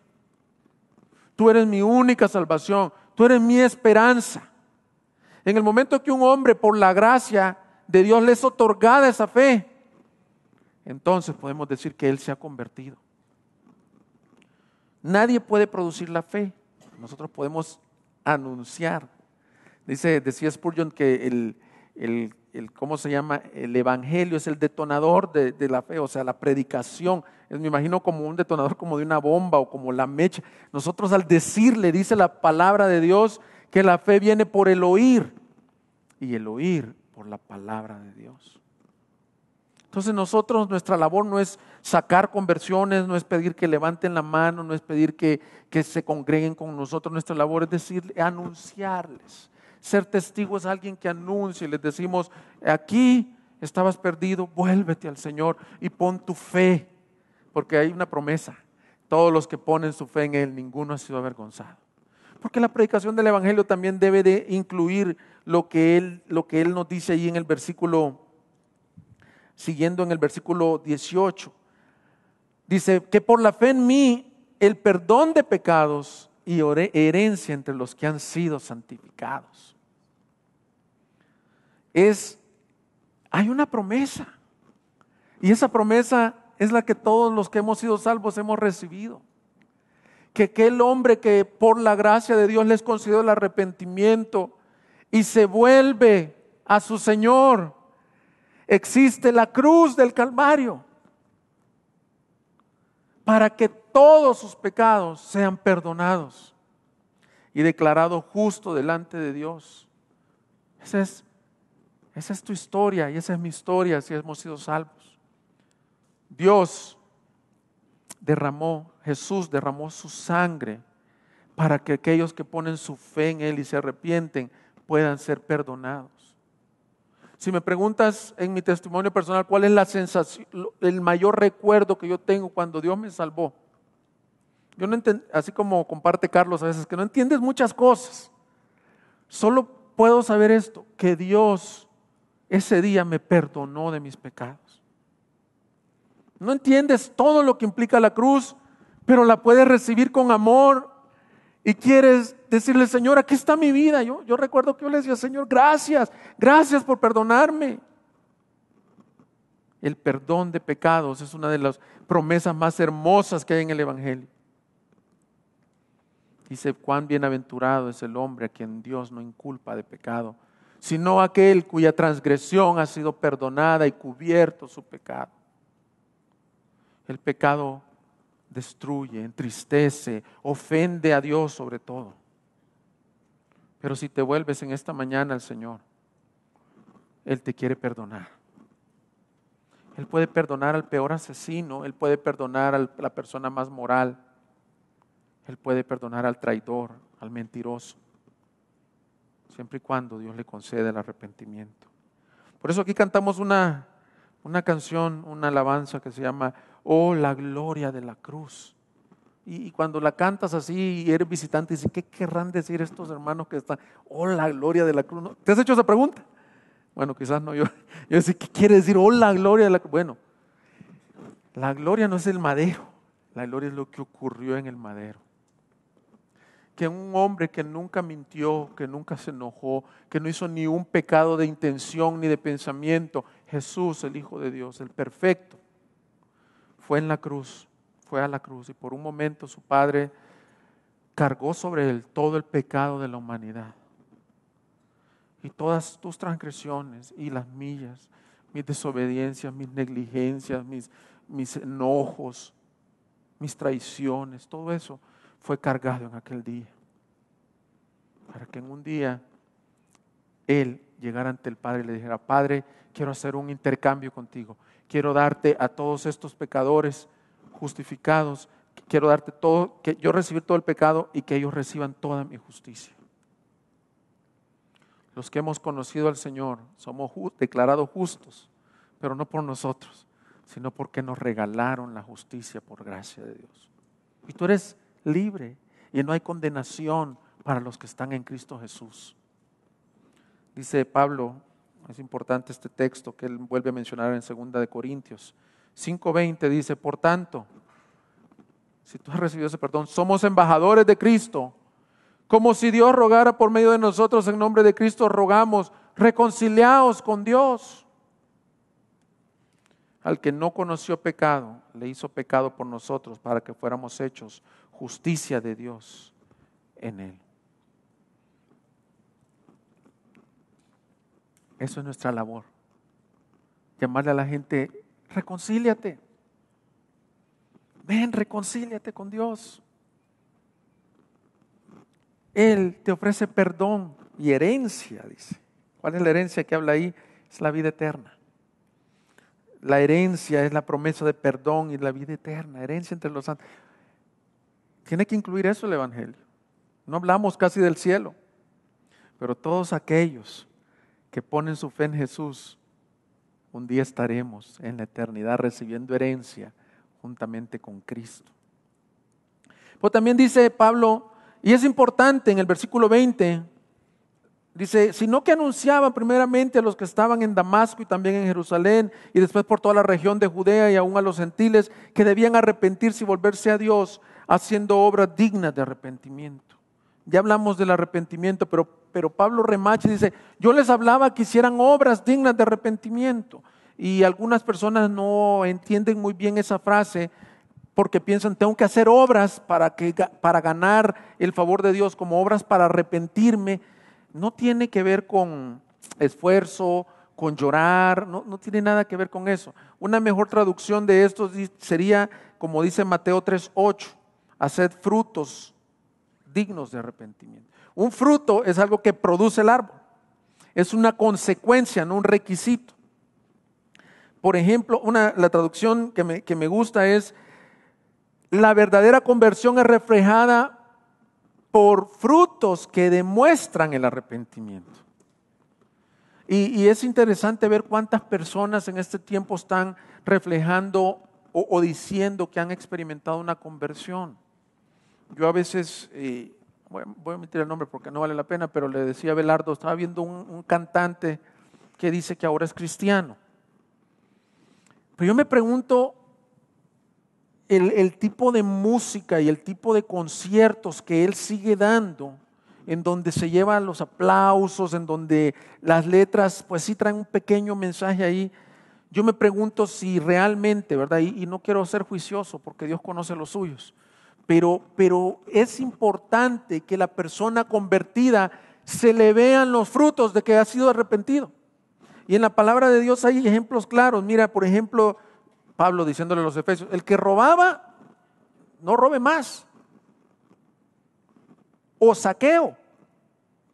S1: Tú eres mi única salvación. Tú eres mi esperanza. En el momento que un hombre, por la gracia de Dios, le es otorgada esa fe, entonces podemos decir que él se ha convertido. Nadie puede producir la fe. Nosotros podemos anunciar. Decía Spurgeon que ¿cómo se llama? El evangelio es el detonador de la fe, o sea, la predicación. Me imagino como un detonador como de una bomba o como la mecha. Nosotros al decirle, dice la palabra de Dios, que la fe viene por el oír y el oír por la palabra de Dios. Entonces nosotros, nuestra labor no es sacar conversiones, no es pedir que levanten la mano, no es pedir que se congreguen con nosotros. Nuestra labor es decirle, anunciarles. Ser testigo es alguien que anuncia y les decimos, aquí estabas perdido, vuélvete al Señor y pon tu fe, porque hay una promesa. Todos los que ponen su fe en Él, ninguno ha sido avergonzado. Porque la predicación del Evangelio también debe de incluir lo que Él nos dice ahí en el versículo, siguiendo en el versículo 18. Dice que por la fe en mí, el perdón de pecados y herencia entre los que han sido santificados. Hay una promesa. Y esa promesa es la que todos los que hemos sido salvos hemos recibido. Que aquel hombre que por la gracia de Dios les concedió el arrepentimiento y se vuelve a su Señor, existe la cruz del Calvario para que todos sus pecados sean perdonados y declarado justo delante de Dios. Esa es tu historia y esa es mi historia si hemos sido salvos. Jesús derramó su sangre para que aquellos que ponen su fe en Él y se arrepienten puedan ser perdonados. Si me preguntas en mi testimonio personal cuál es la sensación, el mayor recuerdo que yo tengo cuando Dios me salvó. Yo no entiendo, así como comparte Carlos a veces, que no entiendes muchas cosas. Solo puedo saber esto, que Dios ese día me perdonó de mis pecados. No entiendes todo lo que implica la cruz, pero la puedes recibir con amor y quieres decirle, Señor, aquí está mi vida. Yo recuerdo que yo le decía, Señor, gracias por perdonarme. El perdón de pecados es una de las promesas más hermosas que hay en el Evangelio. Dice, cuán bienaventurado es el hombre a quien Dios no inculpa de pecado, sino aquel cuya transgresión ha sido perdonada y cubierto su pecado. El pecado destruye, entristece, ofende a Dios sobre todo. Pero si te vuelves en esta mañana al Señor, Él te quiere perdonar. Él puede perdonar al peor asesino, Él puede perdonar a la persona más moral, Él puede perdonar al traidor, al mentiroso, siempre y cuando Dios le conceda el arrepentimiento. Por eso aquí cantamos una canción, una alabanza que se llama Oh, la gloria de la cruz. Y cuando la cantas así y eres visitante, dices, ¿qué querrán decir estos hermanos que están? Oh, la gloria de la cruz. ¿No? ¿Te has hecho esa pregunta? Bueno, quizás no, yo decía, ¿qué quiere decir? Oh, la gloria de la cruz. Bueno, la gloria no es el madero, la gloria es lo que ocurrió en el madero. Que un hombre que nunca mintió, que nunca se enojó, que no hizo ni un pecado de intención ni de pensamiento, Jesús, el Hijo de Dios, el perfecto, fue a la cruz y por un momento su Padre cargó sobre él todo el pecado de la humanidad y todas tus transgresiones y las mías, mis desobediencias, mis negligencias, mis enojos, mis traiciones, todo eso fue cargado en aquel día para que en un día él llegara ante el Padre y le dijera, Padre, quiero hacer un intercambio contigo, quiero darte a todos estos pecadores justificados, quiero darte todo, que yo recibir todo el pecado y que ellos reciban toda mi justicia. Los que hemos conocido al Señor somos declarados justos, pero no por nosotros, sino porque nos regalaron la justicia por gracia de Dios. Y tú eres libre y no hay condenación para los que están en Cristo Jesús. Dice Pablo, es importante este texto que él vuelve a mencionar en 2 de Corintios 5:20, dice, por tanto, si tú has recibido ese perdón, somos embajadores de Cristo, como si Dios rogara por medio de nosotros, en nombre de Cristo rogamos, reconciliaos con Dios. Al que no conoció pecado, le hizo pecado por nosotros para que fuéramos hechos justicia de Dios en él. Eso es nuestra labor. Llamarle a la gente, reconcíliate. Ven, reconcíliate con Dios. Él te ofrece perdón y herencia, dice. ¿Cuál es la herencia que habla ahí? Es la vida eterna. La herencia es la promesa de perdón y la vida eterna, herencia entre los santos. Tiene que incluir eso el Evangelio. No hablamos casi del cielo, pero todos aquellos que ponen su fe en Jesús, un día estaremos en la eternidad recibiendo herencia juntamente con Cristo. Pero también dice Pablo, y es importante en el versículo 20, dice, sino que anunciaban primeramente a los que estaban en Damasco y también en Jerusalén y después por toda la región de Judea y aún a los gentiles que debían arrepentirse y volverse a Dios haciendo obras dignas de arrepentimiento. Ya hablamos del arrepentimiento, pero Pablo remacha y dice, yo les hablaba que hicieran obras dignas de arrepentimiento. Y algunas personas no entienden muy bien esa frase porque piensan, tengo que hacer obras para ganar el favor de Dios, como obras para arrepentirme. No tiene que ver con esfuerzo, con llorar, no tiene nada que ver con eso. Una mejor traducción de esto sería, como dice Mateo 3:8, haced frutos dignos de arrepentimiento. Un fruto es algo que produce el árbol, es una consecuencia, no un requisito. Por ejemplo, la traducción que me gusta es, la verdadera conversión es reflejada por frutos que demuestran el arrepentimiento. Y es interesante ver cuántas personas en este tiempo están reflejando o diciendo que han experimentado una conversión. Yo a veces, voy a omitir el nombre porque no vale la pena, pero le decía a Belardo, estaba viendo un cantante que dice que ahora es cristiano. Pero yo me pregunto, el tipo de música y el tipo de conciertos que él sigue dando, en donde se llevan los aplausos, en donde las letras pues sí traen un pequeño mensaje ahí, yo me pregunto si realmente, ¿verdad? Y no quiero ser juicioso porque Dios conoce los suyos, pero es importante que la persona convertida se le vean los frutos de que ha sido arrepentido. Y en la palabra de Dios hay ejemplos claros. Mira, por ejemplo, Pablo diciéndole a los efesios, el que robaba, no robe más. O Zaqueo.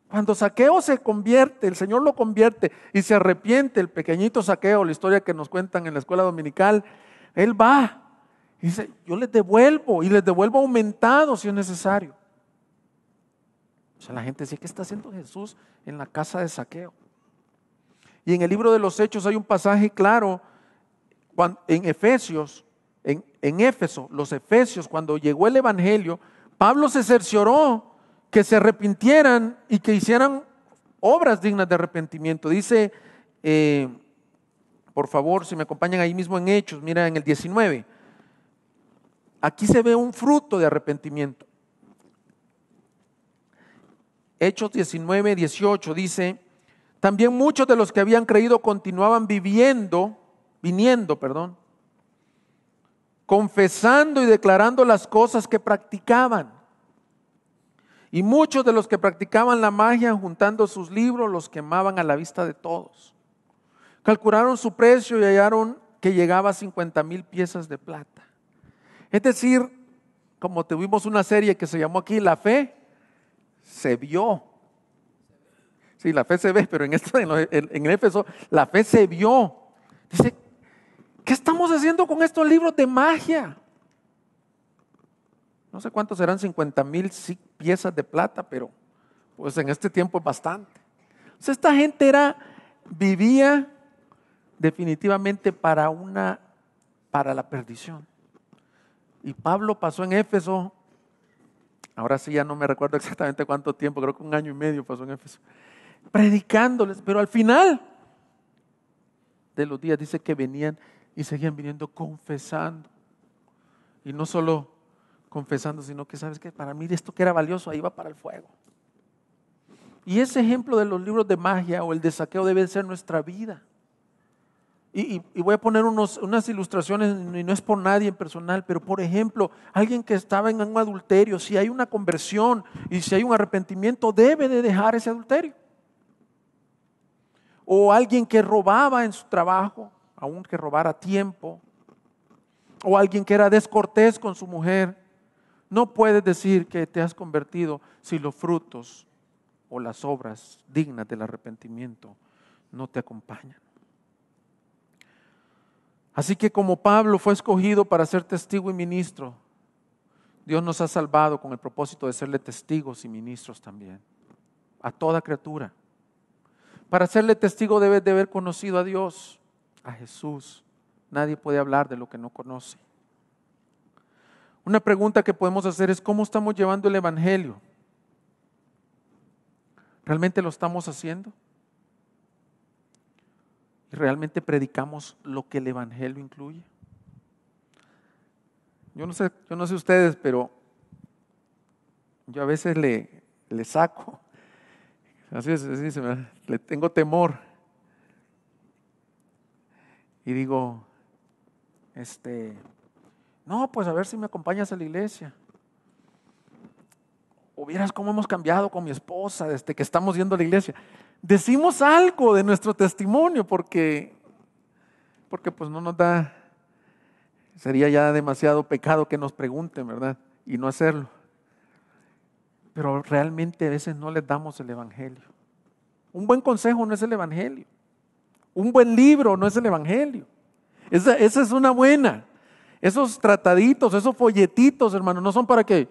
S1: Cuando Zaqueo se convierte, el Señor lo convierte y se arrepiente, el pequeñito Zaqueo, la historia que nos cuentan en la escuela dominical, él va y dice, yo les devuelvo y les devuelvo aumentado si es necesario. O sea, la gente dice, ¿qué está haciendo Jesús en la casa de Zaqueo? Y en el libro de los Hechos hay un pasaje claro, en Efesios, en Éfeso, los efesios, cuando llegó el Evangelio, Pablo se cercioró que se arrepintieran y que hicieran obras dignas de arrepentimiento. Dice, por favor, si me acompañan ahí mismo en Hechos, mira en el 19, aquí se ve un fruto de arrepentimiento. Hechos 19, 18 dice, también muchos de los que habían creído continuaban viniendo, confesando y declarando las cosas que practicaban. Y muchos de los que practicaban la magia, juntando sus libros, los quemaban a la vista de todos. Calcularon su precio y hallaron que llegaba a 50,000 piezas de plata. Es decir, como tuvimos una serie que se llamó aquí La Fe, se vio. Sí, la fe se ve, pero en Éfeso, la fe se vio. Dice, ¿qué estamos haciendo con estos libros de magia? No sé cuántos serán 50,000 piezas de plata, pero pues en este tiempo es bastante. O sea, esta gente vivía definitivamente para la perdición. Y Pablo pasó en Éfeso, ahora sí ya no me recuerdo exactamente cuánto tiempo, creo que 1 año y medio pasó en Éfeso, predicándoles, pero al final de los días dice que venían y seguían viniendo confesando. Y no solo confesando, sino que sabes que para mí esto que era valioso, ahí va para el fuego. Y ese ejemplo de los libros de magia o el de Zaqueo debe ser nuestra vida. Y voy a poner unas ilustraciones, y no es por nadie en personal, pero por ejemplo, alguien que estaba en un adulterio, si hay una conversión y si hay un arrepentimiento, debe de dejar ese adulterio. o alguien que robaba en su trabajo, aun que robara a tiempo, o alguien que era descortés con su mujer, no puedes decir que te has convertido si los frutos o las obras dignas del arrepentimiento no te acompañan. Así que como Pablo fue escogido para ser testigo y ministro, Dios nos ha salvado con el propósito de serle testigos y ministros también, a toda criatura. Para serle testigo debes de haber conocido a Dios, a Jesús. Nadie puede hablar de lo que no conoce. Una pregunta que podemos hacer es: ¿cómo estamos llevando el evangelio? ¿Realmente lo estamos haciendo? ¿Y realmente predicamos lo que el evangelio incluye? Yo no sé ustedes, pero yo a veces le saco. Así le tengo temor. Y digo, no, pues a ver si me acompañas a la iglesia. O vieras cómo hemos cambiado con mi esposa desde que estamos yendo a la iglesia. Decimos algo de nuestro testimonio porque pues no nos da, sería ya demasiado pecado que nos pregunten, ¿verdad? Y no hacerlo. Pero realmente a veces no les damos el evangelio. Un buen consejo no es el evangelio. Un buen libro no es el evangelio. Esa es una buena. Esos trataditos, esos folletitos, hermano, no son para que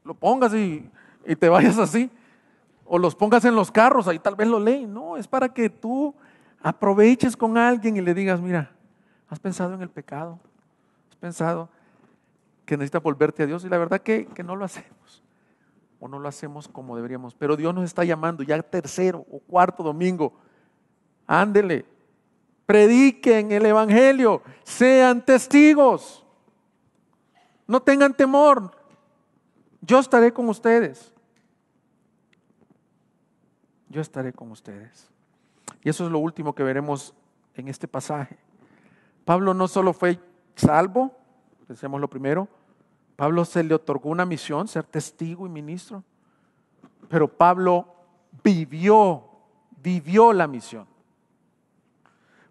S1: lo pongas y te vayas así. O los pongas en los carros, ahí tal vez lo leen. No, es para que tú aproveches con alguien y le digas: mira, ¿has pensado en el pecado? ¿Has pensado que necesitas volverte a Dios? Y la verdad que no lo hacemos. O no lo hacemos como deberíamos. Pero Dios nos está llamando ya tercero o cuarto domingo. Ándele, prediquen el evangelio, sean testigos. No tengan temor. Yo estaré con ustedes. Yo estaré con ustedes. Y eso es lo último que veremos en este pasaje. Pablo no solo fue salvo, decíamos lo primero, Pablo se le otorgó una misión, ser testigo y ministro, pero Pablo vivió la misión.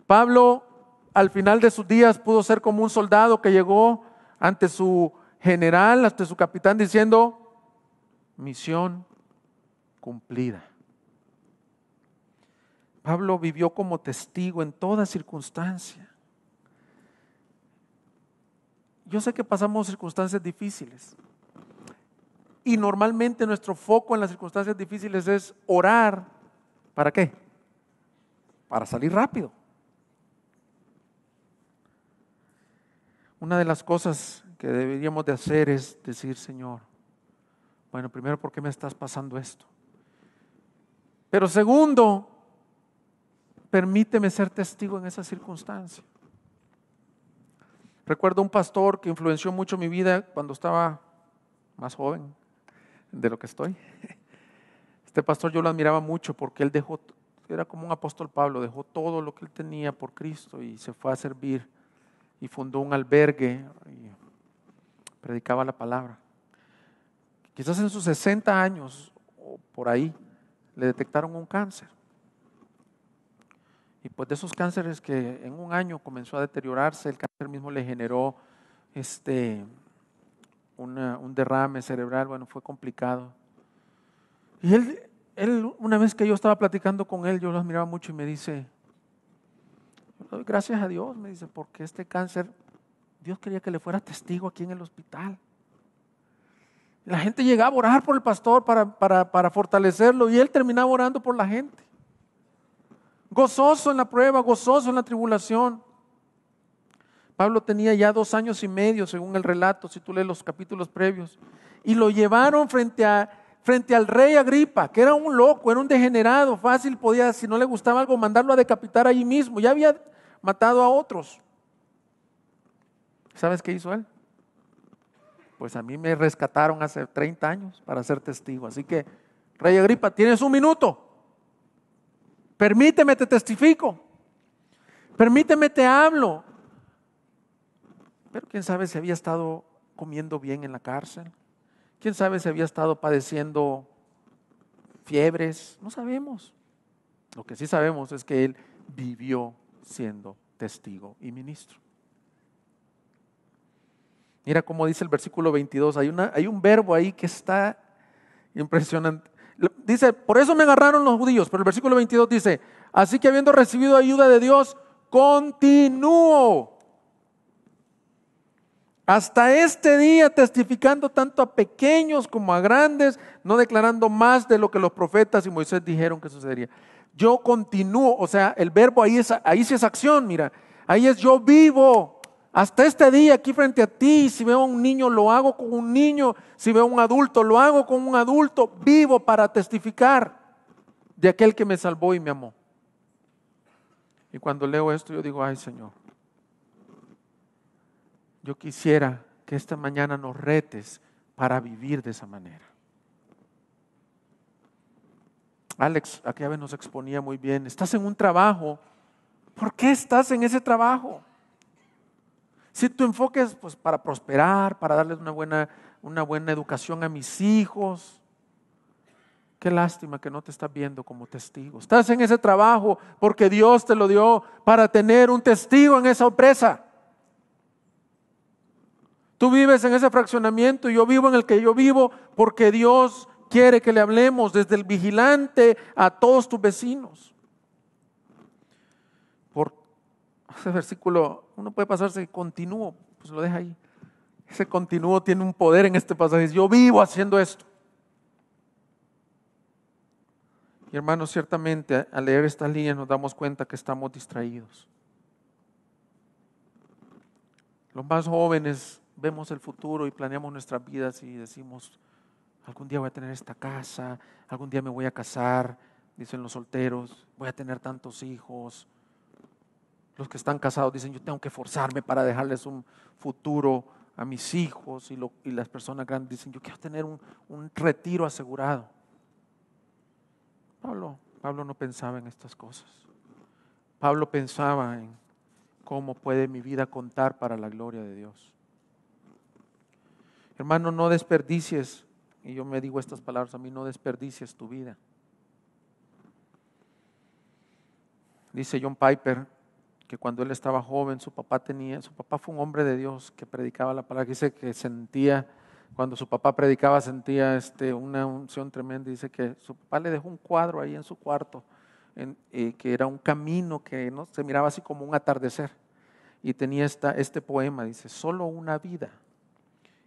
S1: Pablo al final de sus días pudo ser como un soldado que llegó ante su general, ante su capitán diciendo: misión cumplida. Pablo vivió como testigo en toda circunstancia. Yo sé que pasamos circunstancias difíciles y normalmente nuestro foco en las circunstancias difíciles es orar. ¿Para qué? Para salir rápido. Una de las cosas que deberíamos de hacer es decir: Señor, bueno, primero, ¿por qué me estás pasando esto? Pero segundo, permíteme ser testigo en esa circunstancia. Recuerdo un pastor que influenció mucho mi vida cuando estaba más joven de lo que estoy. Este pastor yo lo admiraba mucho porque él era como un apóstol Pablo, dejó todo lo que él tenía por Cristo y se fue a servir y fundó un albergue y predicaba la palabra. Quizás en sus 60 años o por ahí le detectaron un cáncer. Y pues de esos cánceres que en un año comenzó a deteriorarse, el cáncer mismo le generó un derrame cerebral. Bueno, fue complicado. Y él, una vez que yo estaba platicando con él, yo lo admiraba mucho y me dice: doy gracias a Dios, me dice, porque este cáncer, Dios quería que le fuera testigo aquí en el hospital. La gente llegaba a orar por el pastor para fortalecerlo y él terminaba orando por la gente. Gozoso en la prueba, gozoso en la tribulación. Pablo tenía ya 2 años y medio, según el relato, si tú lees los capítulos previos, y lo llevaron frente al rey Agripa, que era un loco, era un degenerado, fácil podía, si no le gustaba algo, mandarlo a decapitar allí mismo. Ya había matado a otros. ¿Sabes qué hizo él? Pues a mí me rescataron hace 30 años para ser testigo. Así que, rey Agripa, tienes 1 minuto. Permíteme, te testifico. Permíteme, te hablo. Pero quién sabe si había estado comiendo bien en la cárcel. Quién sabe si había estado padeciendo fiebres. No sabemos. Lo que sí sabemos es que él vivió siendo testigo y ministro. Mira cómo dice el versículo 22, hay un verbo ahí que está impresionante. Dice, por eso me agarraron los judíos, pero el versículo 22 dice, así que habiendo recibido ayuda de Dios, continúo hasta este día testificando tanto a pequeños como a grandes, no declarando más de lo que los profetas y Moisés dijeron que sucedería. Yo continúo, o sea, el verbo ahí sí es acción, mira, ahí es yo vivo. Hasta este día aquí frente a ti, si veo a un niño lo hago con un niño, si veo a un adulto lo hago con un adulto, vivo para testificar de aquel que me salvó y me amó. Y cuando leo esto yo digo, ay Señor, yo quisiera que esta mañana nos retes para vivir de esa manera. Alex aquella vez nos exponía muy bien, estás en un trabajo, ¿por qué estás en ese trabajo? Si tu enfoque es pues, para prosperar, para darles una buena educación a mis hijos, qué lástima que no te estás viendo como testigo. Estás en ese trabajo porque Dios te lo dio para tener un testigo en esa empresa. Tú vives en ese fraccionamiento y yo vivo en el que yo vivo porque Dios quiere que le hablemos desde el vigilante a todos tus vecinos. Por ese versículo, uno puede pasarse continúo, pues lo deja ahí. Ese continuo tiene un poder en este pasaje. Yo vivo haciendo esto. Y hermanos, ciertamente al leer estas líneas nos damos cuenta que estamos distraídos. Los más jóvenes vemos el futuro y planeamos nuestras vidas y decimos, algún día voy a tener esta casa, algún día me voy a casar, dicen los solteros, voy a tener tantos hijos. Los que están casados dicen, yo tengo que esforzarme para dejarles un futuro a mis hijos. Y las personas grandes dicen, yo quiero tener un retiro asegurado. Pablo no pensaba en estas cosas. Pablo pensaba en cómo puede mi vida contar para la gloria de Dios. Hermano, no desperdicies, y yo me digo estas palabras a mí, no desperdicies tu vida. Dice John Piper que cuando él estaba joven, su papá fue un hombre de Dios que predicaba la palabra. Dice que sentía, cuando su papá predicaba, sentía una unción tremenda. Dice que su papá le dejó un cuadro ahí en su cuarto, que era un camino que ¿no? se miraba así como un atardecer. Y tenía este poema, dice, solo una vida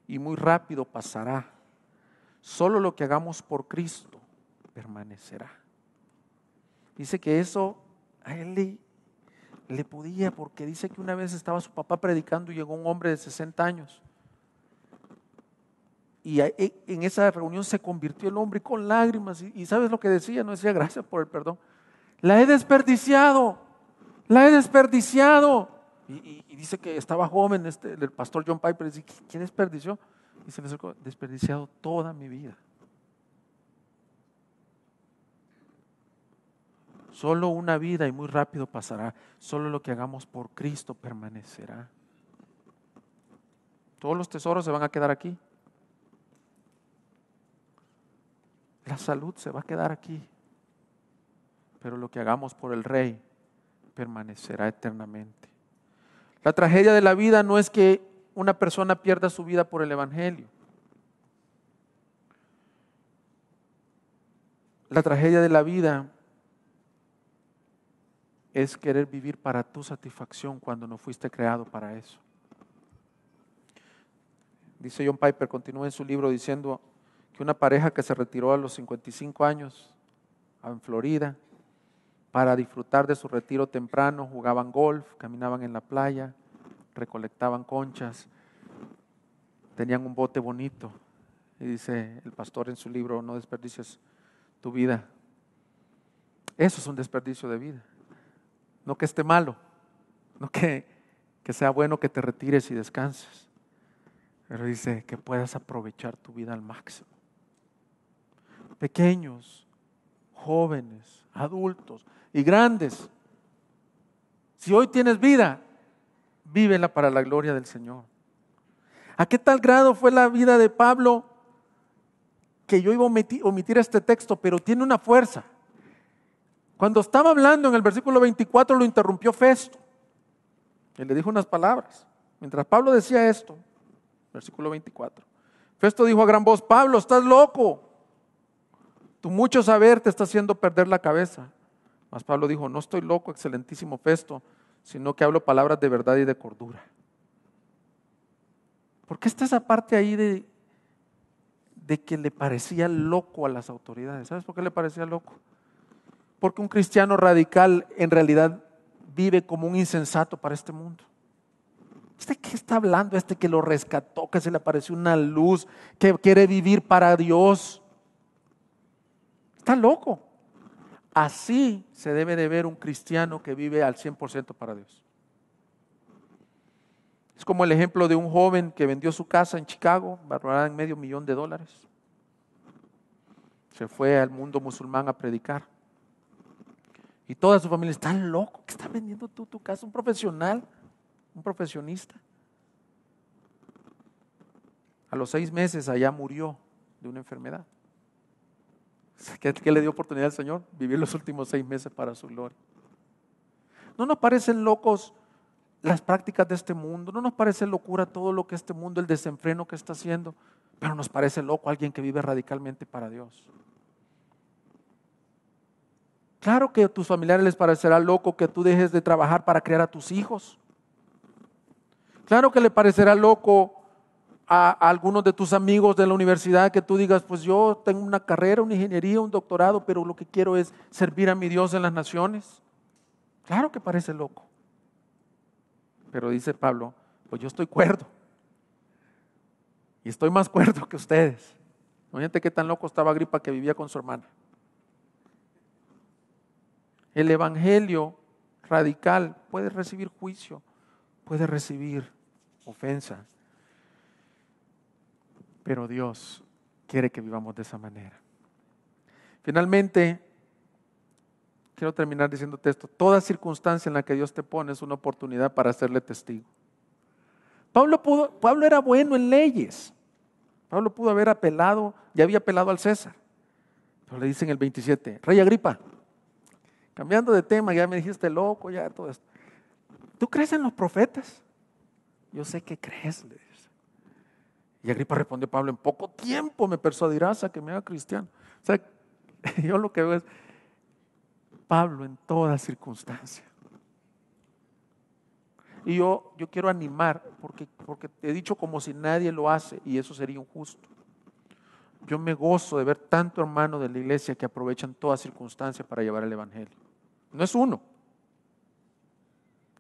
S1: y muy rápido pasará. Solo lo que hagamos por Cristo permanecerá. Dice que eso a él le podía, porque dice que una vez estaba su papá predicando y llegó un hombre de 60 años. Y en esa reunión se convirtió el hombre con lágrimas. Y ¿sabes lo que decía? No decía gracias por el perdón. La he desperdiciado. Y dice que estaba joven el pastor John Piper. Dice, ¿qué desperdició? Dice, desperdiciado toda mi vida. Solo una vida y muy rápido pasará. Solo lo que hagamos por Cristo permanecerá. Todos los tesoros se van a quedar aquí. La salud se va a quedar aquí. Pero lo que hagamos por el Rey permanecerá eternamente. La tragedia de la vida no es que una persona pierda su vida por el Evangelio. La tragedia de la vida es querer vivir para tu satisfacción cuando no fuiste creado para eso. Dice John Piper, continúa en su libro diciendo que una pareja que se retiró a los 55 años en Florida para disfrutar de su retiro temprano, jugaban golf, caminaban en la playa, recolectaban conchas, tenían un bote bonito. Y dice el pastor en su libro, no desperdicies tu vida. Eso es un desperdicio de vida. No que esté malo, no que sea bueno que te retires y descanses, pero dice que puedas aprovechar tu vida al máximo. Pequeños, jóvenes, adultos y grandes, si hoy tienes vida, vívela para la gloria del Señor. ¿A qué tal grado fue la vida de Pablo que yo iba a omitir este texto, pero tiene una fuerza? Cuando estaba hablando en el versículo 24 lo interrumpió Festo. Y le dijo unas palabras. Mientras Pablo decía esto, versículo 24, Festo dijo a gran voz: Pablo, estás loco. Tu mucho saber te está haciendo perder la cabeza. Mas Pablo dijo: no estoy loco, excelentísimo Festo, sino que hablo palabras de verdad y de cordura. ¿Por qué está esa parte ahí de que le parecía loco a las autoridades? ¿Sabes por qué le parecía loco? Porque un cristiano radical en realidad vive como un insensato para este mundo. ¿Este qué está hablando? Este que lo rescató, que se le apareció una luz, que quiere vivir para Dios. Está loco. Así se debe de ver un cristiano que vive al 100% para Dios. Es como el ejemplo de un joven que vendió su casa en Chicago, valorada en $500,000. Se fue al mundo musulmán a predicar. Y toda su familia está loco. ¿Qué está vendiendo tú tu casa? Un profesional, un profesionista. A los 6 meses allá murió de una enfermedad. ¿Qué le dio oportunidad al Señor? Vivir los últimos 6 meses para su gloria. ¿No nos parecen locos las prácticas de este mundo? ¿No nos parece locura todo lo que este mundo, el desenfreno que está haciendo? Pero nos parece loco alguien que vive radicalmente para Dios. Claro que a tus familiares les parecerá loco que tú dejes de trabajar para criar a tus hijos. Claro que le parecerá loco a algunos de tus amigos de la universidad que tú digas: pues yo tengo una carrera, una ingeniería, un doctorado, pero lo que quiero es servir a mi Dios en las naciones. Claro que parece loco. Pero dice Pablo: pues yo estoy cuerdo. Y estoy más cuerdo que ustedes. Imagínate qué tan loco estaba Agripa, que vivía con su hermana. El evangelio radical puede recibir juicio, puede recibir ofensa, pero Dios quiere que vivamos de esa manera. Finalmente, quiero terminar diciéndote esto: toda circunstancia en la que Dios te pone es una oportunidad para hacerle testigo. Pablo era bueno en leyes. Pablo pudo haber apelado, ya había apelado al César. Pero le dice en el 27, Rey Agripa, cambiando de tema, ya me dijiste loco, ya todo esto. ¿Tú crees en los profetas? Yo sé que crees, le dice. Y Agripa respondió: Pablo, en poco tiempo me persuadirás a que me haga cristiano. O sea, yo lo que veo es Pablo en toda circunstancia. Y yo quiero animar, porque te he dicho como si nadie lo hace, y eso sería injusto. Yo me gozo de ver tanto hermano de la iglesia que aprovechan toda circunstancia para llevar el evangelio. No es uno.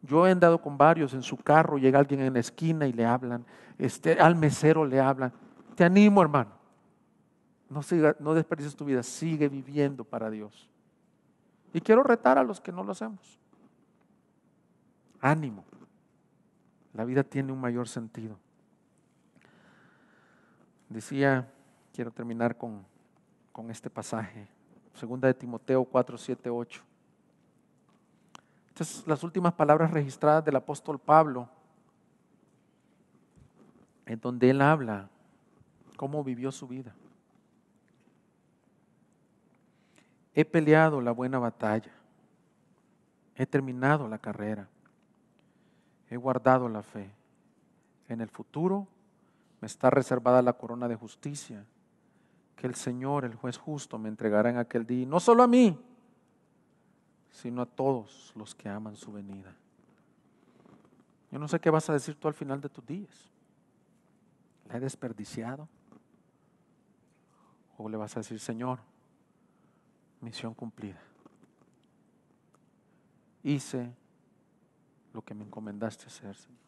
S1: Yo he andado con varios en su carro, llega alguien en la esquina y le hablan, al mesero le hablan. Te animo, hermano. No desperdicies tu vida, sigue viviendo para Dios. Y quiero retar a los que no lo hacemos. Ánimo. La vida tiene un mayor sentido. Decía, quiero terminar con este pasaje, 2 de Timoteo 4, 7, 8. Estas son las últimas palabras registradas del apóstol Pablo, en donde él habla cómo vivió su vida. He peleado la buena batalla, he terminado la carrera, he guardado la fe. En el futuro me está reservada la corona de justicia, que el Señor, el juez justo, me entregará en aquel día, y no solo a mí, sino a todos los que aman su venida. Yo no sé qué vas a decir tú al final de tus días. ¿La he desperdiciado? ¿O le vas a decir: Señor, misión cumplida? Hice lo que me encomendaste hacer, Señor.